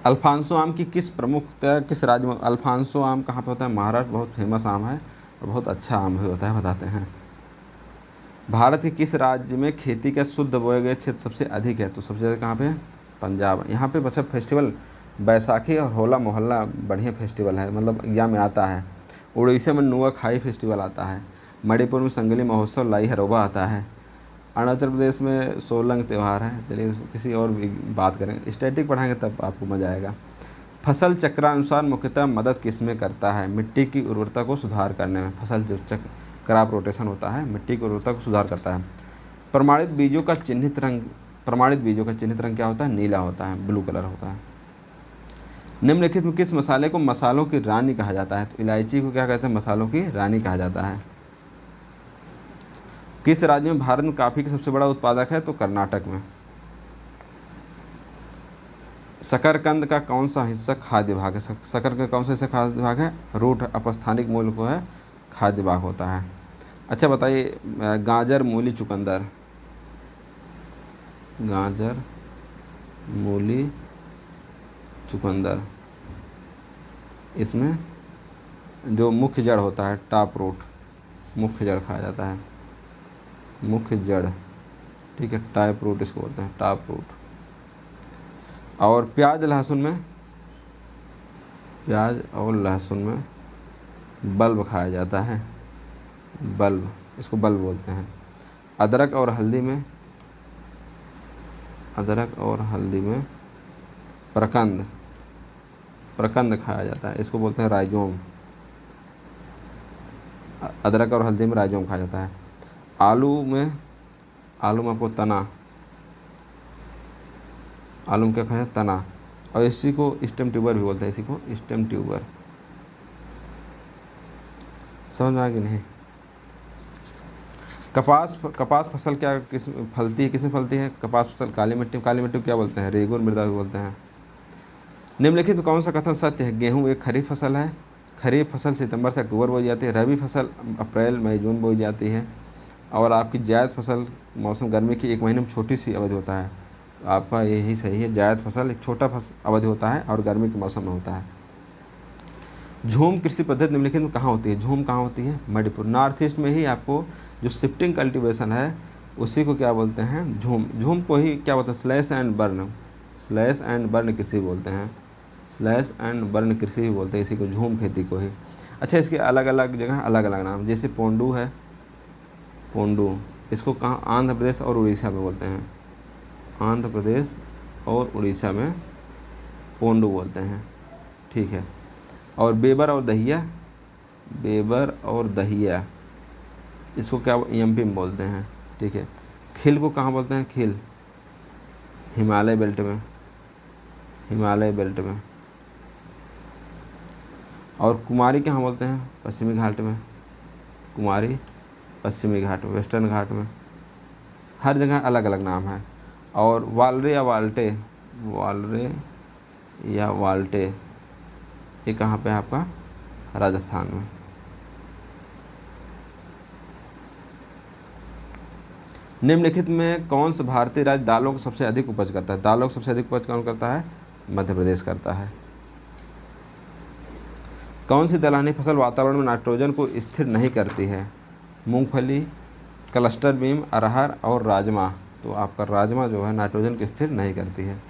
अल्फांसो आम की किस राज्य में? अल्फांसो आम कहाँ पे होता है? महाराष्ट्र, बहुत फेमस आम है और बहुत अच्छा आम भी होता है, बताते हैं। भारत के किस राज्य में खेती का शुद्ध बोए गए क्षेत्र सबसे अधिक है? तो सबसे ज़्यादा कहाँ पे? पंजाब। यहाँ पे अच्छा फेस्टिवल बैसाखी और होला मोहल्ला बढ़िया फेस्टिवल है, मतलब या में आता है। उड़ीसा में नुआखाई फेस्टिवल आता है, मणिपुर में संगली महोत्सव, लाई हरोबा आता है, अरुणाचल प्रदेश में सोलंग त्यौहार है। चलिए किसी और भी बात करें, स्टैटिक पढ़ाएंगे तब आपको मज़ा आएगा। फसल चक्रानुसार मुख्यतः मदद किस में करता है? मिट्टी की उर्वरता को सुधार करने में। फसल जो क्रॉप रोटेशन होता है, मिट्टी की उर्वरता को सुधार करता है। प्रमाणित बीजों का चिन्हित रंग क्या होता है? नीला होता है, ब्लू कलर होता है। निम्नलिखित में किस मसाले को मसालों की रानी कहा जाता है? तो इलायची को क्या कहते हैं? मसालों की रानी कहा जाता है। किस राज्य में भारत में कॉफ़ी का सबसे बड़ा उत्पादक है? तो कर्नाटक में। शकरकंद का कौन सा हिस्सा खाद्य भाग है? शक्कर का कौन सा हिस्सा खाद्य भाग है? रूट अपस्थानिक मूल को है खाद्य भाग होता है। अच्छा बताइए, गाजर, मूली, चुकंदर, गाजर, मूली, चुकंदर, इसमें जो मुख्य जड़ होता है, टॉप रूट, मुख्य जड़ खाया जाता है, मुख्य जड़, ठीक है, टाइप रूट इसको बोलते हैं, टॉप रूट। और प्याज और लहसुन में बल्ब खाया जाता है, बल्ब, इसको बल्ब बोलते हैं। अदरक और हल्दी में प्रकंद खाया जाता है, इसको बोलते हैं राइजोम। अदरक और हल्दी में राइजोम खाया जाता है। आलू में आपको तना, आलू में क्या खाया? तना। और इसी को स्टेम ट्यूबर भी बोलते हैं, इसी को स्टेम ट्यूबर। समझ में आ गई नहीं? कपास फसल क्या किस में फलती है? कपास फसल काली मिट्टी को क्या बोलते हैं? रेगुर मृदा भी बोलते हैं। निम्नलिखित में कौन सा कथन सत्य है? गेहूँ एक खरीफ फसल है, खरीफ फसल सितंबर से अक्टूबर बोई जाती है, रबी फसल अप्रैल मई जून बोई जाती है, और आपकी जायद फसल मौसम गर्मी की एक महीने में छोटी सी अवधि होता है। आपका यही सही है, जायद फसल एक छोटा अवधि होता है और गर्मी के मौसम में होता है। झूम कृषि पद्धति निम्नलिखित में कहाँ होती है? झूम कहाँ होती है? मणिपुर। नॉर्थ ईस्ट में ही आपको जो शिफ्टिंग कल्टीवेशन है उसी को क्या बोलते हैं? झूम। झूम को ही क्या बोलते हैं? Slash and burn, slash and burn कृषि बोलते हैं, स्लैश एंड बर्न कृषि भी बोलते हैं इसी को, झूम खेती को ही। अच्छा, इसके अलग अलग जगह अलग अलग नाम, जैसे पोंडू है, पोंडू इसको कहाँ? आंध्र प्रदेश और उड़ीसा में बोलते हैं, आंध्र प्रदेश और उड़ीसा में पोंडू बोलते हैं, ठीक है। और बेबर और दहिया, बेबर और दहिया इसको क्या एमपी में बोलते हैं, ठीक है। खिल को कहाँ बोलते हैं? खिल हिमालय बेल्ट में, हिमालय बेल्ट में। और कुमारी कहाँ बोलते हैं? पश्चिमी घाट में, कुमारी पश्चिमी घाट में, वेस्टर्न घाट में। हर जगह अलग अलग नाम है। और वालरे या वाल्टे, वालरे या वाल्टे ये कहाँ पे है आपका? राजस्थान में। निम्नलिखित में कौन सा भारतीय राज्य दालों को सबसे अधिक उपज करता है? दालों को सबसे अधिक उपज कौन करता है? मध्य प्रदेश करता है। कौन सी दलहनी फसल वातावरण में नाइट्रोजन को स्थिर नहीं करती है? मूंगफली, क्लस्टर बीन, अरहर और राजमा। तो आपका राजमा जो है नाइट्रोजन को स्थिर नहीं करती है।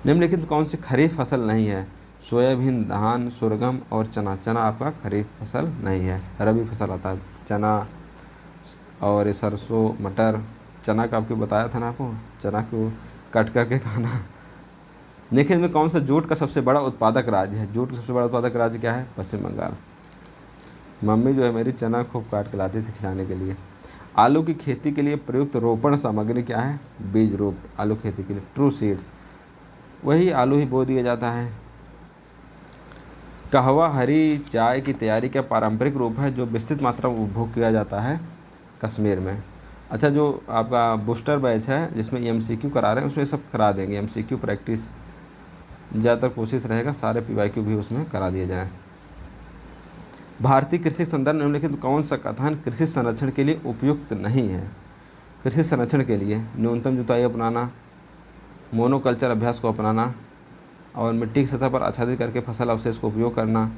निम्नलिखित कौन सी खरीफ फसल नहीं है? सोयाबीन, धान, सुरगम और चना। चना आपका खरीफ फसल नहीं है, रबी फसल आता है चना। और ये सरसों, मटर, चना का आपको बताया था ना, आपको चना को कट करके खाना। देखिए इनमें कौन सा जूट का सबसे बड़ा उत्पादक राज्य है? जूट का सबसे बड़ा उत्पादक राज्य क्या है? पश्चिम बंगाल। मम्मी जो है मेरी चना खूब काट के लाती थी खिलाने के लिए। आलू की खेती के लिए प्रयुक्त रोपण सामग्री क्या है? बीज रोप। आलू खेती के लिए ट्रू सीड्स, वही आलू ही बो दिया जाता है। कहवा हरी चाय की तैयारी का पारंपरिक रूप है जो विस्तृत मात्रा में उपभोग किया जाता है कश्मीर में। अच्छा, जो आपका बूस्टर बैच है जिसमें एमसीक्यू करा रहे हैं उसमें सब करा देंगे, एमसीक्यू प्रैक्टिस ज़्यादातर कोशिश रहेगा सारे पीवाईक्यू भी उसमें करा दिए जाएँ। भारतीय कृषि संदर्भ निम्नलिखित कौन सा कथन कृषि संरक्षण के लिए उपयुक्त नहीं है? कृषि संरक्षण के लिए न्यूनतम जुताई अपनाना, मोनोकल्चर अभ्यास को अपनाना और मिट्टी की सतह पर आच्छादित करके फसल अवशेष को उपयोग करना,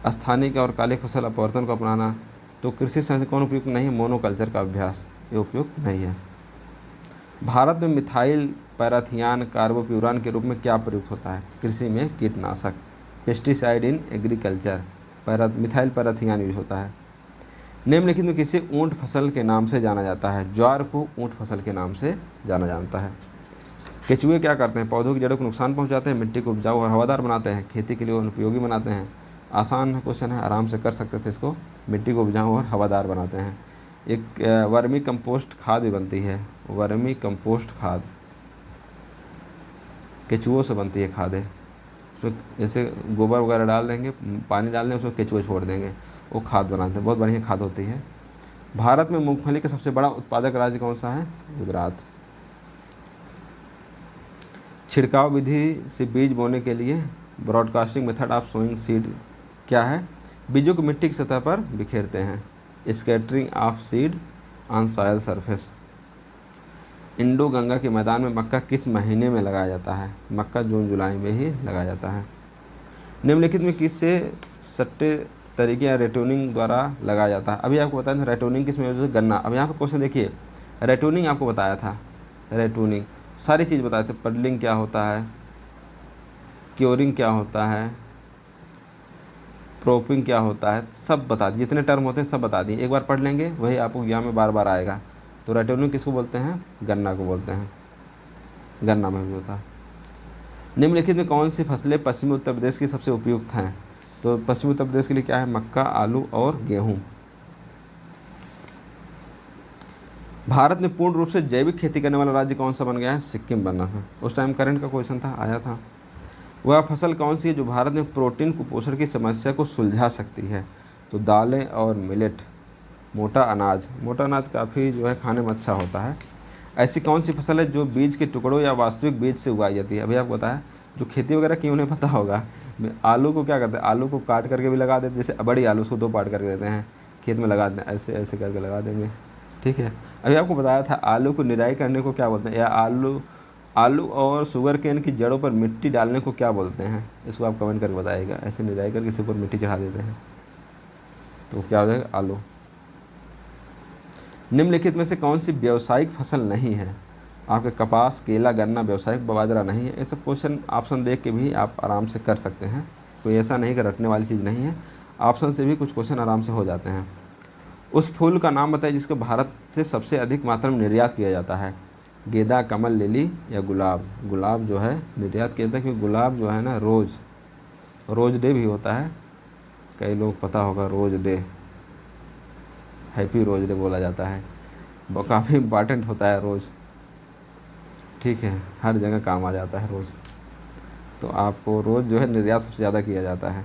स्थानिक और कालिक फसल अपवर्तन को अपनाना। तो कृषि संरक्षण कौन उपयुक्त नहीं है? मोनोकल्चर का अभ्यास, ये उपयुक्त नहीं है। भारत में मिथाइल पैराथियान कार्बोप्यूरान के रूप में क्या प्रयुक्त होता है? कृषि में कीटनाशक, pesticide in agriculture, methyl parathion use होता है। निम्नलिखित में किसे ऊंट फसल के नाम से जाना जाता है? ज्वार को ऊंट फसल के नाम से जाना जाता है। केचुए क्या करते हैं? पौधों की जड़ों को नुकसान पहुंचाते हैं, मिट्टी को उपजाऊ और हवादार बनाते हैं, खेती के लिए उपयोगी बनाते हैं। आसान क्वेश्चन है, आराम से कर सकते थे इसको। मिट्टी को उपजाऊ और हवादार बनाते हैं। एक वर्मी कंपोस्ट खाद भी बनती है, वर्मी कंपोस्ट खाद केचुओं से बनती है खादें। उसमें जैसे गोबर वगैरह डाल देंगे, पानी डाल देंगे, उसमें केचुए छोड़ देंगे, वो खाद बनाते हैं, बहुत बढ़िया खाद होती है। भारत में मूंगफली का सबसे बड़ा उत्पादक राज्य कौन सा है? गुजरात। छिड़काव विधि से बीज बोने के लिए broadcasting method of sowing seed क्या है? बीजों को मिट्टी की सतह पर बिखेरते हैं, scattering of seed on soil surface. Indo Ganga के मैदान में मक्का किस महीने में लगाया जाता है? मक्का जून जुलाई में ही लगाया जाता है। निम्नलिखित में किस से सट्टे तरीके या रेटूनिंग द्वारा लगाया जाता है? अभी आपको बताया था रेटूनिंग किस में? गन्ना। अब यहाँ पर क्वेश्चन देखिए, रेटूनिंग आपको बताया था, रेटूनिंग सारी चीज़ बताए थे, पडलिंग क्या होता है, क्योरिंग क्या होता है, प्रोपिंग क्या होता है, सब बता दिए, जितने टर्म होते हैं सब बता दिए। एक बार पढ़ लेंगे वही आपको एग्जाम में बार बार आएगा। तो रेटूनिंग किसको बोलते हैं? गन्ना को बोलते हैं, गन्ना में भी होता है। निम्नलिखित में कौन सी फसलें पश्चिमी उत्तर प्रदेश की सबसे उपयुक्त हैं? तो पश्चिमी उत्तर प्रदेश के लिए क्या है? मक्का, आलू और गेहूँ। भारत में पूर्ण रूप से जैविक खेती करने वाला राज्य कौन सा बन गया है? सिक्किम बना था। उस टाइम करंट का क्वेश्चन था, आया था। वह फसल कौन सी है जो भारत में प्रोटीन कुपोषण की समस्या को सुलझा सकती है? तो दालें और मिलेट, मोटा अनाज। मोटा अनाज काफ़ी जो है खाने में अच्छा होता है। ऐसी कौन सी फसल है जो बीज के टुकड़ों या वास्तविक बीज से उगाई जाती है? अभी आपको बताया, जो खेती वगैरह की उन्हें पता होगा। आलू को क्या करते हैं? आलू को काट करके भी लगा देते, जैसे बड़ी आलू उसको 2 पार्ट करके देते हैं, खेत में लगा देते हैं, ऐसे ऐसे करके लगा देंगे, ठीक है। अभी आपको बताया था आलू को निराई करने को क्या बोलते हैं, या आलू और शुगर केन की जड़ों पर मिट्टी डालने को क्या बोलते हैं? इसको आप कमेंट करके बताइएगा। ऐसे निराई कर किसी पर मिट्टी चढ़ा देते हैं तो क्या हो जाएगा? आलू। निम्नलिखित में से कौन सी व्यावसायिक फसल नहीं है? आपके कपास, केला, गन्ना व्यावसायिक, बाजरा नहीं है। ये सब क्वेश्चन ऑप्शन देख के भी आप आराम से कर सकते हैं, कोई ऐसा नहीं कि रटने वाली चीज़ नहीं है। ऑप्शन से भी कुछ क्वेश्चन आराम से हो जाते हैं। उस फूल का नाम बताइए जिसको भारत से सबसे अधिक मात्रा में निर्यात किया जाता है। गेंदा, कमल, लिली या गुलाब? गुलाब जो है निर्यात किया जाता है, क्योंकि गुलाब जो है ना रोज़ डे भी होता है। कई लोग पता होगा, रोज़ डे, हैप्पी रोज़ डे बोला जाता है। वो काफ़ी इम्पॉर्टेंट होता है रोज़, ठीक है, हर जगह काम आ जाता है रोज़। तो आपको रोज़ जो है निर्यात सबसे ज़्यादा किया जाता है।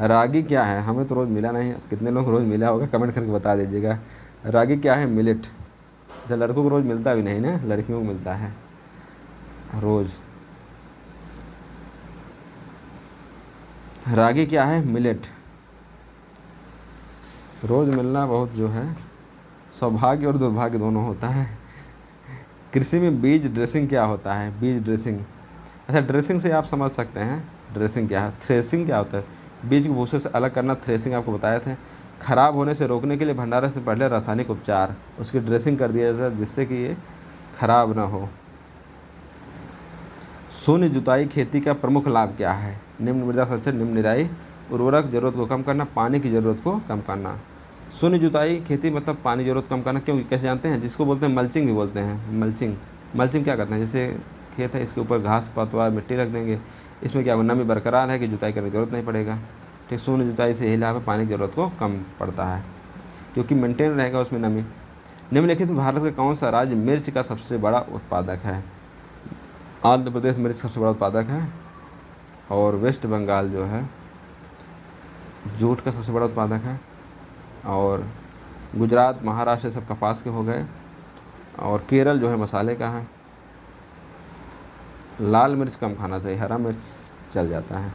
रागी क्या है? हमें तो रोज़ मिला नहीं, कितने लोग रोज़ मिला होगा कमेंट करके बता दीजिएगा। रागी क्या है? मिलेट। जब लड़कों को रोज़ मिलता भी नहीं ना, लड़कियों को मिलता है रोज़। रागी क्या है? मिलेट। रोज़ मिलना बहुत जो है सौभाग्य और दुर्भाग्य दोनों होता है। कृषि में बीज ड्रेसिंग क्या होता है? बीज ड्रेसिंग, अच्छा ड्रेसिंग से आप समझ सकते हैं ड्रेसिंग क्या है। थ्रेसिंग क्या होता है? बीज को भूसे से अलग करना। थ्रेसिंग आपको बताए थे। खराब होने से रोकने के लिए भंडारण से पहले रासायनिक उपचार, उसकी ड्रेसिंग कर दिया जाता है जिससे कि ये खराब ना हो। शून्य जुताई खेती का प्रमुख लाभ क्या है? निम्न मृदा संरक्षण, निम्न निराई, उर्वरक जरूरत को कम करना, पानी की ज़रूरत को कम करना। शून्य जुताई खेती मतलब पानी ज़रूरत कम करना, क्योंकि कैसे जानते हैं? जिसको बोलते हैं मल्चिंग भी बोलते हैं। मल्चिंग क्या करते हैं? जैसे खेत है, इसके ऊपर घास पतवार मिट्टी रख देंगे, इसमें क्या होगा? नमी बरकरार है कि जुताई करने की जरूरत नहीं पड़ेगा। ठीक, शून्य जुताई से यही लाभ है, पानी की ज़रूरत को कम पड़ता है क्योंकि मेंटेन रहेगा उसमें नमी। निम्नलिखित में भारत का कौन सा राज्य मिर्च का सबसे बड़ा उत्पादक है? आंध्र प्रदेश मिर्च सबसे बड़ा उत्पादक है, और वेस्ट बंगाल जो है जूट का सबसे बड़ा उत्पादक है, और गुजरात, महाराष्ट्र सब कपास के हो गए, और केरल जो है मसाले का है। लाल मिर्च कम खाना चाहिए, हरा मिर्च चल जाता है।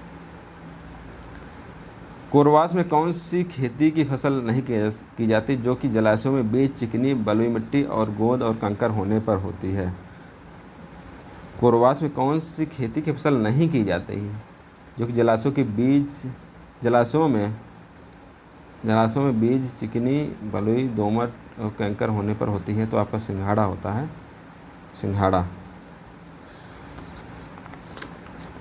कोरवास में कौन सी खेती की फसल नहीं की जाती जो कि जलाशयों में बीज, चिकनी, बलुई मिट्टी और गोंद और कंकर होने पर होती है? कोरवास में कौन सी खेती की फसल नहीं की जाती है जो कि जलाशयों में बीज, चिकनी, बलुई, दोमट और कंकर होने पर होती है? तो आपका सिंघाड़ा होता है, सिंघाड़ा।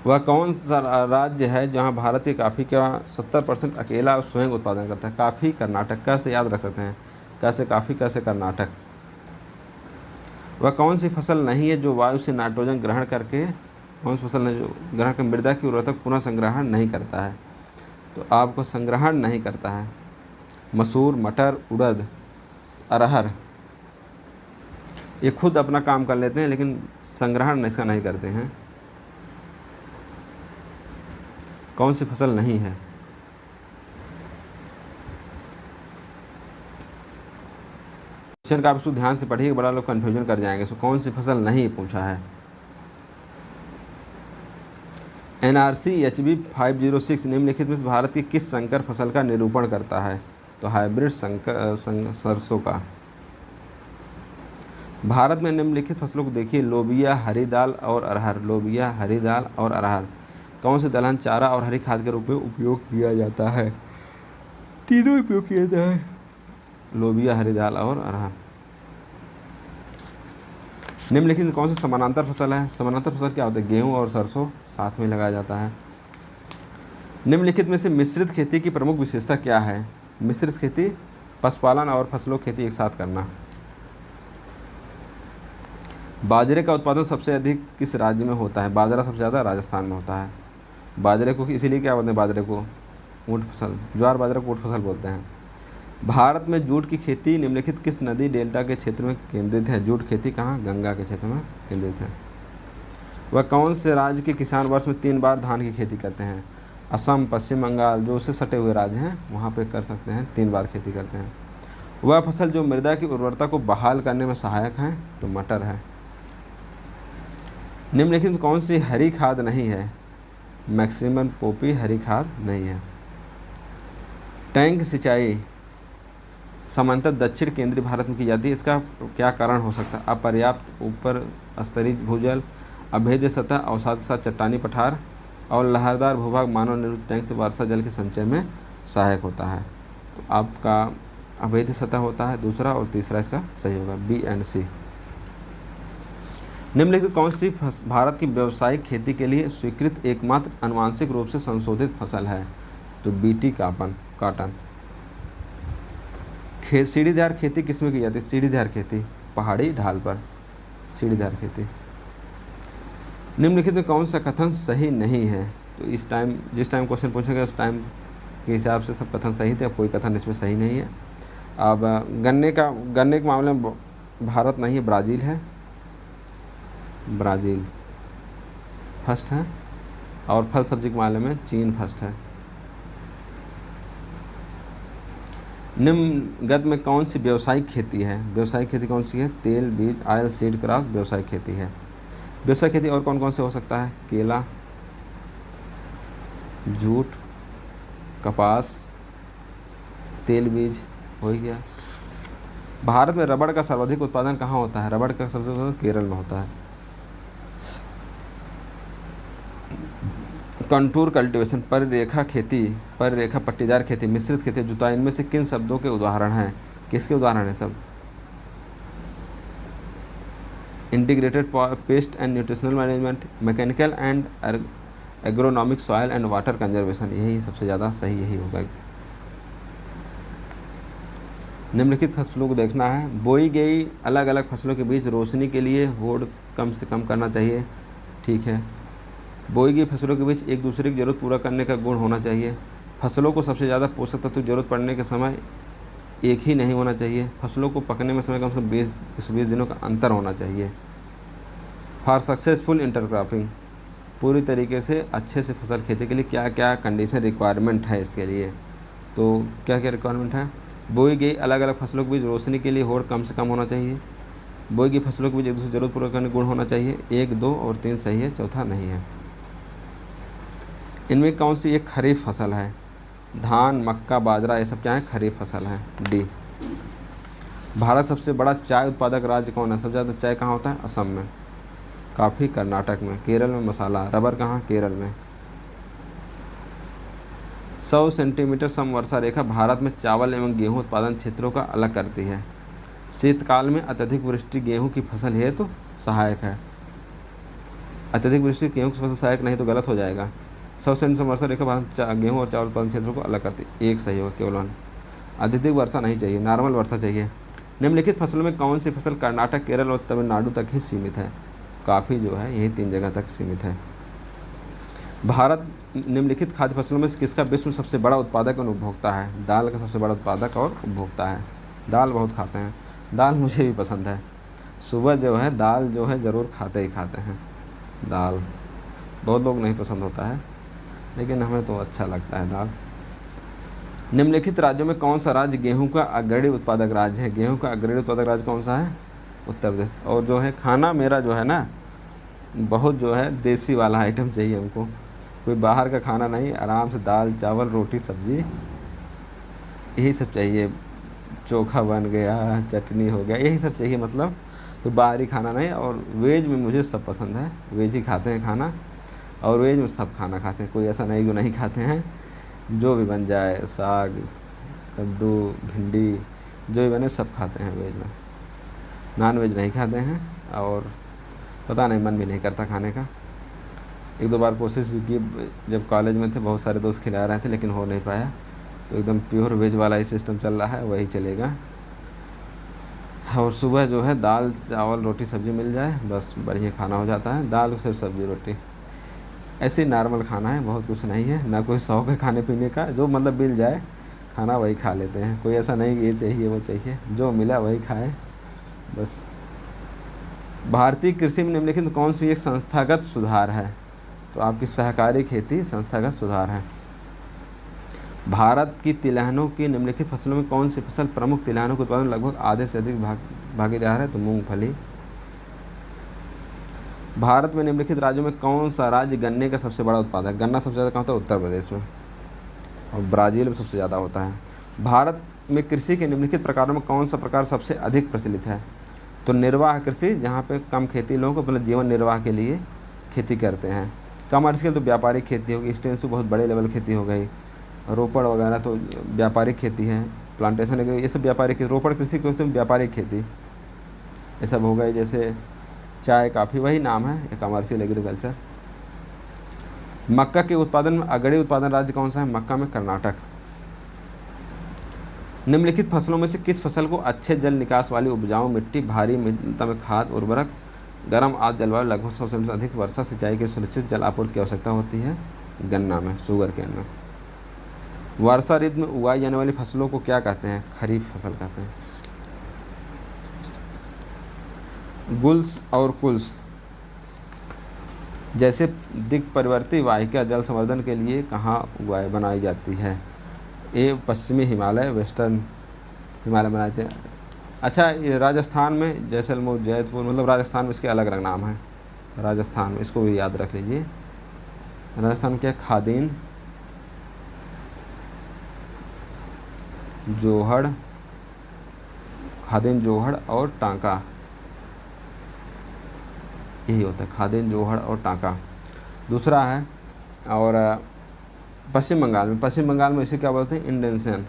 वह कौन सा राज्य है जहां भारत की कॉफ़ी का 70% अकेला स्वयं उत्पादन करता है? काफ़ी कर्नाटक। कैसे याद रख सकते हैं? कैसे कॉफ़ी, कैसे कर्नाटक। वह कौन सी फसल नहीं है जो वायु से नाइट्रोजन ग्रहण करके, कौन सी फसल है जो ग्रहण कर मृदा की उर्वरता पुनः संग्रहण नहीं करता है? तो आपको संग्रहण नहीं करता है। मसूर, मटर, उड़द, अरहर, ये खुद अपना काम कर लेते हैं लेकिन संग्रहण इसका नहीं करते हैं। कौन सी फसल नहीं है? क्वेश्चन का आप इसको ध्यान से पढ़िए, बड़ा लोग कन्फ्यूजन कर जाएंगे। सो कौन सी फसल नहीं पूछा है? NRC HB 506 निम्नलिखित में से भारत की किस संकर फसल का निरूपण करता है? तो हाइब्रिड सरसों का। भारत में निम्नलिखित फसलों को देखिए, लोबिया, हरी दाल और अरहर। लोबिया, हरी दाल और अरहर कौन से दलहन चारा और हरी खाद के रूप में उपयोग किया जाता है? तीनों उपयोग किया जाता है, लोबिया, हरी दाल और अरहर। निम्नलिखित कौन सी समानांतर फसल है? समानांतर फसल क्या होता है? गेहूं और सरसों साथ में लगाया जाता है। निम्नलिखित में से मिश्रित खेती की प्रमुख विशेषता क्या है? मिश्रित खेती, पशुपालन और फसलों खेती एक साथ करना। बाजरे का उत्पादन सबसे अधिक किस राज्य में होता है? बाजरा सबसे ज़्यादा राजस्थान में होता है। बाजरे को इसीलिए क्या बोलते हैं? बाजरे को ऊँट फसल, ज्वार बाजरा को ऊँट फसल बोलते हैं। भारत में जूट की खेती निम्नलिखित किस नदी डेल्टा के क्षेत्र में केंद्रित है? जूट खेती कहाँ? गंगा के क्षेत्र में केंद्रित है। वह कौन से राज्य के किसान वर्ष में 3 बार धान की खेती करते हैं? असम, पश्चिम बंगाल, जो उससे सटे हुए राज्य हैं वहाँ पे कर सकते हैं, 3 बार खेती करते हैं। वह फसल जो मृदा की उर्वरता को बहाल करने में सहायक है? तो मटर है। निम्नलिखित में कौन सी हरी खाद नहीं है? मैक्सिमम पोपी हरी खाद नहीं है। टैंक सिंचाई सामान्यतः दक्षिण केंद्रीय भारत में की जाती है, इसका क्या कारण हो सकता है? अपर्याप्त ऊपर स्तरीय भूजल, अभेद्य सतह, अवसाद के साथ चट्टानी पठार और लहरदार भूभाग मानव निर्मित टैंक से वर्षा जल के संचय में सहायक होता है। तो आपका अभेद्य सतह होता है दूसरा, और तीसरा इसका सही होगा बी एंड सी। निम्नलिखित कौन सी भारत की व्यावसायिक खेती के लिए स्वीकृत एकमात्र आनुवांशिक रूप से संशोधित फसल है? तो बीटी काटन। सीढ़ीदार खेती किसमें की जाती है? सीढ़ीदार खेती पहाड़ी ढाल पर सीढ़ीदार खेती। निम्नलिखित में कौन सा कथन सही नहीं है? तो जिस टाइम क्वेश्चन पूछेंगे उस टाइम के हिसाब से सब कथन सही थे, अब कोई कथन इसमें सही नहीं है। अब गन्ने के मामले में भारत नहीं है, ब्राज़ील है, ब्राज़ील फर्स्ट है, और फल सब्जी के मामले में चीन फर्स्ट है। निम्नगत में कौन सी व्यावसायिक खेती है? व्यावसायिक खेती कौन सी है? तेल बीज ऑयल सीड क्राफ्ट व्यावसायिक खेती है। व्यावसायिक खेती और कौन कौन से हो सकता है? केला, जूट, कपास, तेल बीज हो ही गया। भारत में रबड़ का सर्वाधिक उत्पादन कहाँ होता है? रबड़ का सबसे उत्पादन केरल में होता है। कंटूर कल्टीवेशन, परिरेखा खेती, परिरेखा पट्टीदार खेती, मिश्रित खेती, जुताई, इनमें से किन शब्दों के उदाहरण हैं? किसके उदाहरण हैं सब? Integrated pest and nutritional management, mechanical and agronomic, soil and water conservation, यही सबसे ज़्यादा सही यही होगा। निम्नलिखित फसलों को देखना है। बोई गई अलग अलग फसलों के बीच रोशनी के लिए होड़ कम से कम करना चाहिए, ठीक है। बोई गई फसलों के बीच एक दूसरे की ज़रूरत पूरा करने का गुण होना चाहिए। फसलों को सबसे ज़्यादा पोषक तत्व की जरूरत पड़ने के समय एक ही नहीं होना चाहिए। फसलों को पकने में समय कम से कम 20 दिनों का अंतर होना चाहिए। फॉर सक्सेसफुल इंटरक्रॉपिंग, पूरी तरीके से अच्छे से फसल खेती के लिए क्या क्या कंडीशन रिक्वायरमेंट है इसके लिए? तो क्या क्या रिक्वायरमेंट है? बोई गई अलग अलग फसलों के बीच रोशनी के लिए होड़ कम से कम होना चाहिए। बोई गई फसलों के बीच एक दूसरे जरूरत पूरा करने गुण होना चाहिए। 1, 2 और 3 सही है, चौथा नहीं है। इनमें कौन सी एक खरीफ फसल है? धान, मक्का, बाजरा, ये सब क्या है? खरीफ फसल है, डी। भारत सबसे बड़ा चाय उत्पादक राज्य कौन है? सबसे ज़्यादा चाय कहाँ होता है? असम में, कॉफ़ी कर्नाटक में, केरल में मसाला, रबर कहाँ? केरल में। 100 सेंटीमीटर समवर्षा रेखा भारत में चावल एवं गेहूं उत्पादन क्षेत्रों का अलग करती है। शीतकाल में अत्यधिक वृष्टि गेहूं की फसल हेतु तो सहायक है। अत्यधिक वृष्टि गेहूं की फसल सहायक नहीं तो गलत हो जाएगा। 100 सेंटीमीटर समवर्षा रेखा भारत गेहूं और चावल उत्पादन क्षेत्रों को अलग करती है, एक सही होगा केवल 1। अत्यधिक वर्षा नहीं चाहिए, नॉर्मल वर्षा चाहिए। निम्नलिखित फसलों में कौन सी फसल कर्नाटक, केरल और तमिलनाडु तक ही सीमित है? काफ़ी जो है यही 3 जगह तक सीमित है। भारत निम्नलिखित खाद्य फसलों में किसका विश्व में सबसे बड़ा उत्पादक और उपभोक्ता है? दाल का सबसे बड़ा उत्पादक और उपभोक्ता है। दाल बहुत खाते हैं, दाल मुझे भी पसंद है। सुबह जो है दाल जो है ज़रूर खाते ही खाते हैं दाल। बहुत लोग नहीं पसंद होता है, लेकिन हमें तो अच्छा लगता है दाल। निम्नलिखित राज्यों में कौन सा राज्य गेहूं का अग्रणी उत्पादक राज्य है? गेहूं का अग्रणी उत्पादक राज्य कौन सा है? उत्तर प्रदेश। और जो है खाना मेरा जो है ना बहुत जो है देसी वाला आइटम चाहिए हमको, कोई बाहर का खाना नहीं, आराम से दाल चावल रोटी सब्जी यही सब चाहिए। चोखा बन गया, चटनी हो गया, यही सब चाहिए, मतलब कोई बाहरी खाना नहीं। और वेज में मुझे सब पसंद है, वेज ही खाते हैं खाना, और वेज में सब खाना खाते हैं, कोई ऐसा नहीं जो नहीं खाते हैं। जो भी बन जाए, साग, कद्दू, भिंडी, जो भी बने सब खाते हैं वेज में। नॉन वेज नहीं खाते हैं, और पता नहीं मन भी नहीं करता खाने का। 1-2 बार कोशिश भी की, जब कॉलेज में थे बहुत सारे दोस्त खिला रहे थे, लेकिन हो नहीं पाया। तो एकदम प्योर वेज वाला ही सिस्टम चल रहा है, वही चलेगा। और सुबह जो है दाल चावल रोटी सब्ज़ी मिल जाए बस बढ़िया खाना हो जाता है। दाल सिर्फ सब्ज़ी रोटी, ऐसे नॉर्मल खाना है, बहुत कुछ नहीं है, ना कोई शौक है खाने पीने का। जो मतलब मिल जाए खाना वही खा लेते हैं, कोई ऐसा नहीं कि ये चाहिए वो चाहिए, जो मिला वही खाए बस। भारतीय कृषि में निम्नलिखित कौन सी एक संस्थागत सुधार है? तो आपकी सहकारी खेती संस्थागत सुधार है। भारत की तिलहनों की निम्नलिखित फसलों में कौन सी फसल प्रमुख तिलहनों के उत्पादन लगभग आधे से अधिक भागीदार है? तो मूंगफली। भारत में निम्नलिखित राज्यों में कौन सा राज्य गन्ने का सबसे बड़ा उत्पादक? गन्ना सबसे ज़्यादा कहाँ होता है? उत्तर प्रदेश में, और ब्राज़ील में सबसे ज़्यादा होता है। भारत में कृषि के निम्नलिखित प्रकारों में कौन सा प्रकार सबसे अधिक प्रचलित है? तो निर्वाह कृषि, जहाँ पे कम खेती लोगों को मतलब जीवन निर्वाह के लिए खेती करते हैं। कमर्शियल तो व्यापारिक खेती होगी, एक्सटेंसिव बहुत बड़े लेवल खेती हो गई, रोपड़ वगैरह तो व्यापारिक खेती है, प्लांटेशन है, ये सब व्यापारिक, रोपड़ कृषि को व्यापारिक खेती ये सब हो गए। जैसे चाय काफ़ी वही नाम है, ये कमर्शियल एग्रीकल्चर। मक्का के उत्पादन में अग्रणी उत्पादन राज्य कौन सा है? मक्का में कर्नाटक। निम्नलिखित फसलों में से किस फसल को अच्छे जल निकास वाली उपजाऊ मिट्टी, भारी मात्रा में खाद, उर्वरक, गर्म आर्द्र जलवायु, लगभग 100 से अधिक वर्षा, सिंचाई के सुनिश्चित जल आपूर्ति की आवश्यकता होती है? गन्ना में, शुगर केन में। वर्षा ऋतु में उगाई जाने वाली फसलों को क्या कहते हैं? खरीफ फसल कहते हैं। गुल्स और कुल्स जैसे दिक् परिवर्ती वाहिका जल संवर्धन के लिए कहाँ बनाई जाती है? ये पश्चिमी हिमालय, वेस्टर्न हिमालय बनाए थे। अच्छा, ये राजस्थान में जैसलमेर, जयपुर, मतलब राजस्थान में इसके अलग अलग नाम हैं। राजस्थान में इसको भी याद रख लीजिए। राजस्थान में क्या? खादीन, जोहड़, खादीन, जोहड़ और टांका, यही होता है, खादीन, जोहड़ और टांका। दूसरा है, और पश्चिम बंगाल में इसे क्या बोलते हैं? इंडेंशन,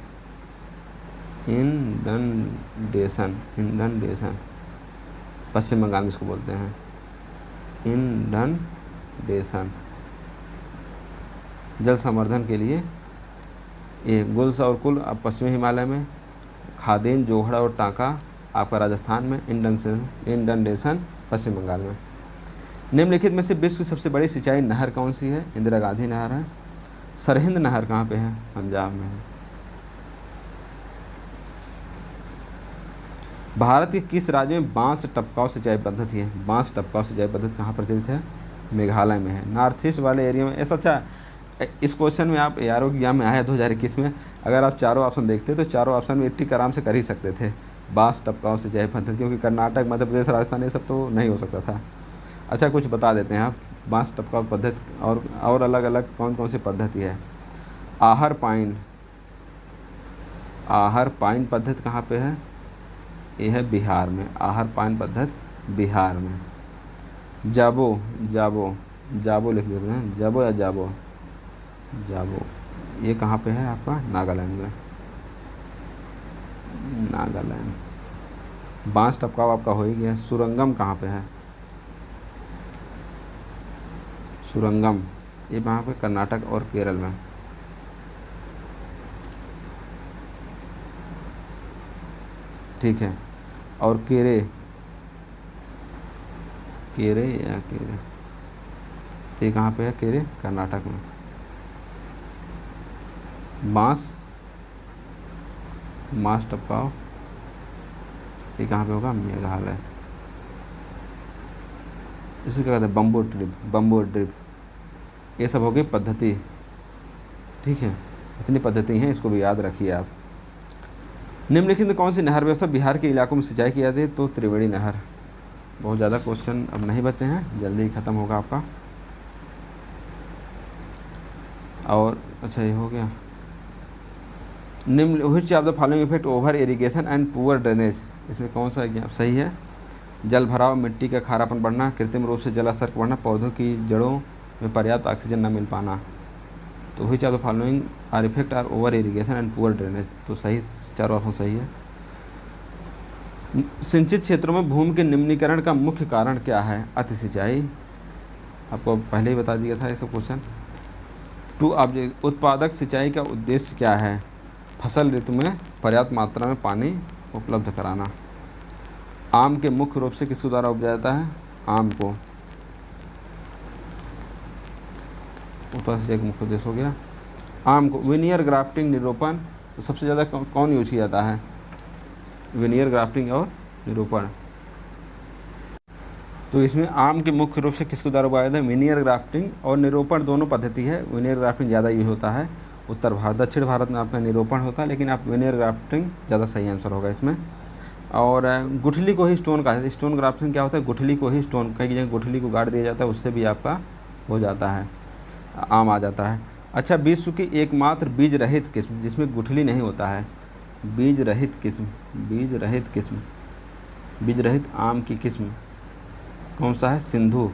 इंडनडेशन, पश्चिम बंगाल में इसको बोलते हैं इंडनडेशन। जल संवर्धन के लिए ये गुल्स और कुल अब पश्चिमी हिमालय में, खादीन, जोहड़ और टांका आपका राजस्थान में, इंडनडेशन पश्चिम बंगाल में। निम्नलिखित में से विश्व की सबसे बड़ी सिंचाई नहर कौन सी है? इंदिरा गांधी नहर है। सरहिंद नहर कहाँ पे है? पंजाब में है। भारत के किस राज्य में बांस टपकाव सिंचाई पद्धति है? बांस टपकाव सिंचाई पद्धति कहाँ प्रचलित है? मेघालय में है। नॉर्थ ईस्ट वाले एरिया में ऐसा। अच्छा, इस क्वेश्चन में आप ARO एग्जाम में आया 2021 में, अगर आप चारों ऑप्शन देखते तो चारों ऑप्शन में 80 आराम से कर ही सकते थे, बांस टपकाव सिंचाई पद्धति, क्योंकि कर्नाटक, मध्य प्रदेश, राजस्थान ये सब तो नहीं हो सकता था। अच्छा, कुछ बता देते हैं आप बांस टपकाव पद्धति और अलग अलग कौन कौन सी पद्धति है। आहर पाइन पद्धति कहाँ पे है? ये है बिहार में। आहर पाइन पद्धति बिहार में। जाबो लिख देते हैं, जाबो या जाबो, ये कहाँ पे है? आपका नागालैंड में, नागालैंड। बांस टपकाव आपका हो ही गया। सुरंगम कहाँ पे है? सुरंगम ये वहाँ पे कर्नाटक और केरल में। ठीक है। और केरे तो ये कहाँ पे है? केरे कर्नाटक में। बांस टपकाव ये कहाँ पे होगा? मेघालय। इसे क्या कहते हैं? Bamboo drip. ये सब हो गई पद्धति। ठीक है, इतनी पद्धति हैं, इसको भी याद रखिए आप। निम्नलिखित में कौन सी नहर व्यवस्था बिहार के इलाकों में सिंचाई की जाती है? तो त्रिवेणी नहर। बहुत ज़्यादा क्वेश्चन अब नहीं बचे हैं, जल्दी ही ख़त्म होगा आपका। और अच्छा, ये हो गया। निम्न which of the following effect over irrigation and poor drainage, इसमें कौन सा एग्जाम सही है? जल भराव, मिट्टी का खारापन बढ़ना, कृत्रिम रूप से जलाशय बढ़ना, पौधों की जड़ों में पर्याप्त ऑक्सीजन न मिल पाना। तो which of the following are effect are over irrigation and poor drainage, तो सही, चारों ऑप्शन सही है। सिंचित क्षेत्रों में भूमि के निम्नीकरण का मुख्य कारण क्या है? अति सिंचाई, आपको पहले ही बता दिया था ये सब क्वेश्चन। 2 ऑब्जेक्ट, उत्पादक सिंचाई का उद्देश्य क्या है? फसल ऋतु में पर्याप्त मात्रा में पानी उपलब्ध कराना। आम के मुख्य रूप से किसके द्वारा उपजाया जाता है? आम को। उत्पादक सिंचाई का मुख्य उद्देश्य हो गया आम को। विनियर ग्राफ्टिंग, निरोपण, तो सबसे ज़्यादा कौन यूज किया जाता है? विनियर ग्राफ्टिंग और निरोपण। तो इसमें आम के मुख्य रूप से किसके द्वारा उगाया जाता है? विनियर ग्राफ्टिंग और निरोपण दोनों पद्धति है। विनियर ग्राफ्टिंग ज़्यादा यूज होता है उत्तर भारत, दक्षिण भारत में आपका निरोपण होता है, लेकिन आप विनियर ग्राफ्टिंग ज़्यादा सही आंसर होगा इसमें। और गुठली को ही स्टोन कहा जाता है। स्टोन ग्राफ्टिंग क्या होता है? गुठली को ही स्टोन, कई जगह गुठली को गाड़ दिया जाता है, उससे भी आपका हो जाता है, आम आ जाता है। अच्छा, विश्व की एकमात्र बीज रहित किस्म जिसमें गुठली नहीं होता है, बीज रहित आम की किस्म कौन सा है? सिंधु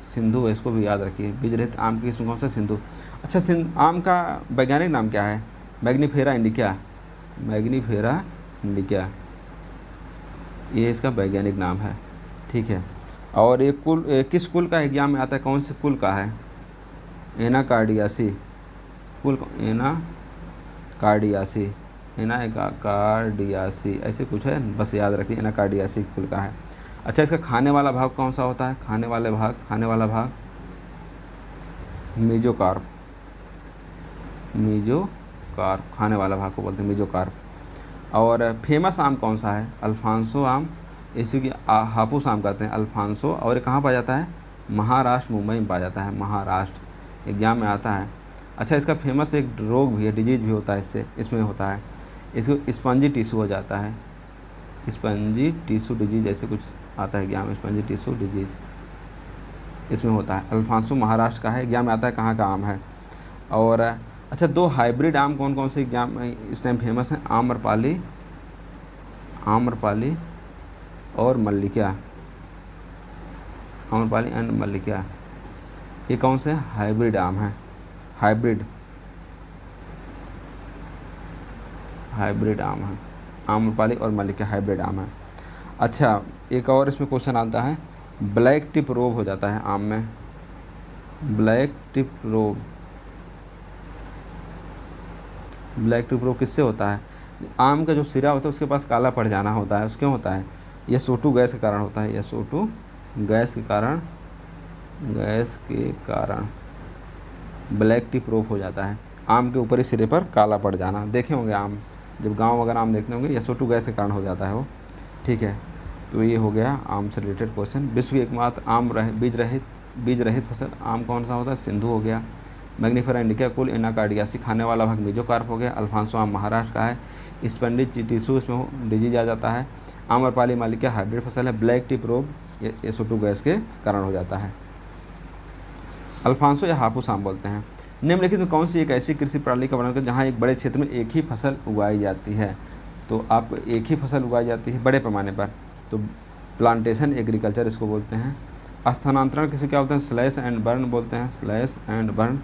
सिंधु है, इसको भी याद रखिए। बीज रहित आम की किस्म कौन सा? सिंधु। अच्छा, आम का वैज्ञानिक नाम क्या है? Mangifera indica. मैग्नीफेरा इंडिका, ये इसका वैज्ञानिक नाम है। ठीक है। और ये किस कुल का एग्जाम में आता है? कौन से कुल का है? एनाकार्डियासी कुल, एनाकार्डियासी, एनाकार्डियासी ऐसे कुछ है, बस याद रखिए, एनाकार्डियासी कुल का है। अच्छा, इसका खाने वाला भाग कौन सा होता है? खाने वाला भाग मीजोकार्प। मीजोकार्प खाने वाला भाग को बोलते हैं मीजोकार्प। और फेमस आम कौन सा है? अल्फांसो आम, इसी की हापुस आम कहते हैं, अल्फांसो। और ये कहाँ पाया जाता है? महाराष्ट्र, मुंबई में पाया जाता है, महाराष्ट्र, एग्जाम में आता है। अच्छा, इसका फेमस एक रोग भी है, डिजीज भी होता है इसमें होता है, इसको स्पंजी टिश्यू हो जाता है, स्पंजी टिश्यू डिजीज ऐसे कुछ आता है एग्जाम में, स्पंजी टिश्यू डिजीज इसमें होता है। अल्फांसो महाराष्ट्र का है, एग्जाम में आता है, कहाँ का आम है। और अच्छा, 2 हाइब्रिड आम कौन कौन से एग्जाम में इस टाइम फेमस हैं? आम्रपाली और मल्लिका। आम्रपाली एंड मल्लिका, ये कौन से हाइब्रिड आम हैं? हाइब्रिड आम है, आम्रपाली और मल्लिका हाइब्रिड आम है। अच्छा, एक और इसमें क्वेश्चन आता है, ब्लैक टिप रोग हो जाता है आम में। ब्लैक टिप रोग किससे होता है? आम का जो सिरा होता है उसके पास काला पड़ जाना होता है, उसक्यों होता है? यह SO2 गैस के कारण होता है, यह SO2 गैस के कारण ब्लैक टिप रोग हो जाता है। आम के ऊपरी सिरे पर काला पड़ जाना, देखे होंगे आम, जब गांव वगैरह आम देखते होंगे, SO2 गैस के कारण हो जाता है वो। ठीक है, तो ये हो गया आम से रिलेटेड क्वेश्चन। विश्व की एकमात्र बीज रहित फसल आम कौन सा होता है? सिंधु हो गया। मैग्नीफेरा इंडिका कुल, एनाकार्डियासी खाने वाला भाग मीजोकार्प हो गया। अल्फांसो आम महाराष्ट्र का है, स्पंजी टिश्यू इसमें डिजीज आ जाता है। आम्रपाली मल्लिका हाइब्रिड फसल है। ब्लैक टिप रोग ये SO2 गैस के कारण हो जाता है। अल्फांसो या हापुस आम बोलते हैं। निम्नलिखित में कौन सी एक ऐसी कृषि प्रणाली का वर्णन करें जहाँ एक बड़े क्षेत्र में एक ही फसल उगाई जाती है? तो आपको एक ही फसल उगाई जाती है बड़े पैमाने पर, तो प्लांटेशन एग्रीकल्चर इसको बोलते हैं। स्थानांतरण किसे क्या बोलते हैं? स्लैश एंड बर्न बोलते हैं, स्लैश एंड बर्न।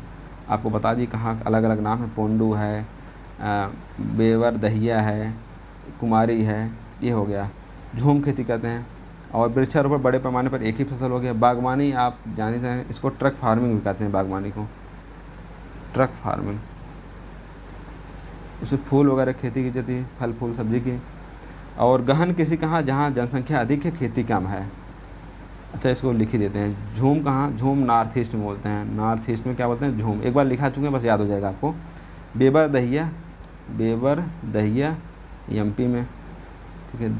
आपको बता दी कहाँ अलग अलग नाम है, पोंडू है, बेवर दहिया है, कुमारी है, ये हो गया। झूम खेती कहते हैं। और वृक्षारोपण बड़े पैमाने पर एक ही फसल हो गया। बागवानी आप जाने से, इसको ट्रक फार्मिंग भी कहते हैं, बागवानी को ट्रक फार्मिंग। उसमें फूल वगैरह खेती की जाती है, फल फूल सब्जी की। और गहन कृषि कहाँ? जहाँ जनसंख्या अधिक है, खेती कम है। अच्छा, इसको लिख ही देते हैं। झूम कहाँ? झूम नॉर्थ ईस्ट में बोलते हैं, नॉर्थ ईस्ट में क्या बोलते हैं? झूम। एक बार लिखा चुके हैं, बस याद हो जाएगा आपको। बेबर दहिया MP में। ठीक है।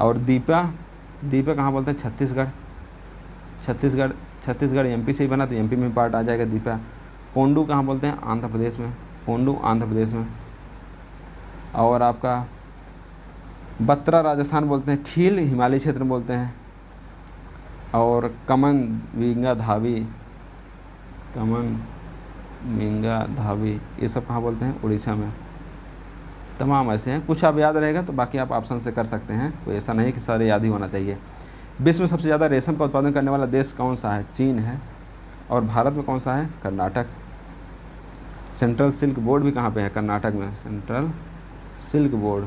और दीपा कहाँ बोलते हैं? छत्तीसगढ़ MP से ही बना, तो MP में पार्ट आ जाएगा दीपा। पोंडू कहाँ बोलते हैं? आंध्र प्रदेश में, पोंडू आंध्र प्रदेश में। और आपका बत्रा राजस्थान बोलते हैं, खील हिमालय क्षेत्र में बोलते हैं। और कमन विंगा धावी ये सब कहाँ बोलते हैं? उड़ीसा में। तमाम ऐसे हैं, कुछ आप याद रहेगा तो बाकी आप ऑप्शन से कर सकते हैं, कोई ऐसा नहीं कि सारे याद ही होना चाहिए। विश्व में सबसे ज़्यादा रेशम का उत्पादन करने वाला देश कौन सा है? चीन है। और भारत में कौन सा है? कर्नाटक। सेंट्रल सिल्क बोर्ड भी कहाँ पे है? कर्नाटक में। सेंट्रल सिल्क बोर्ड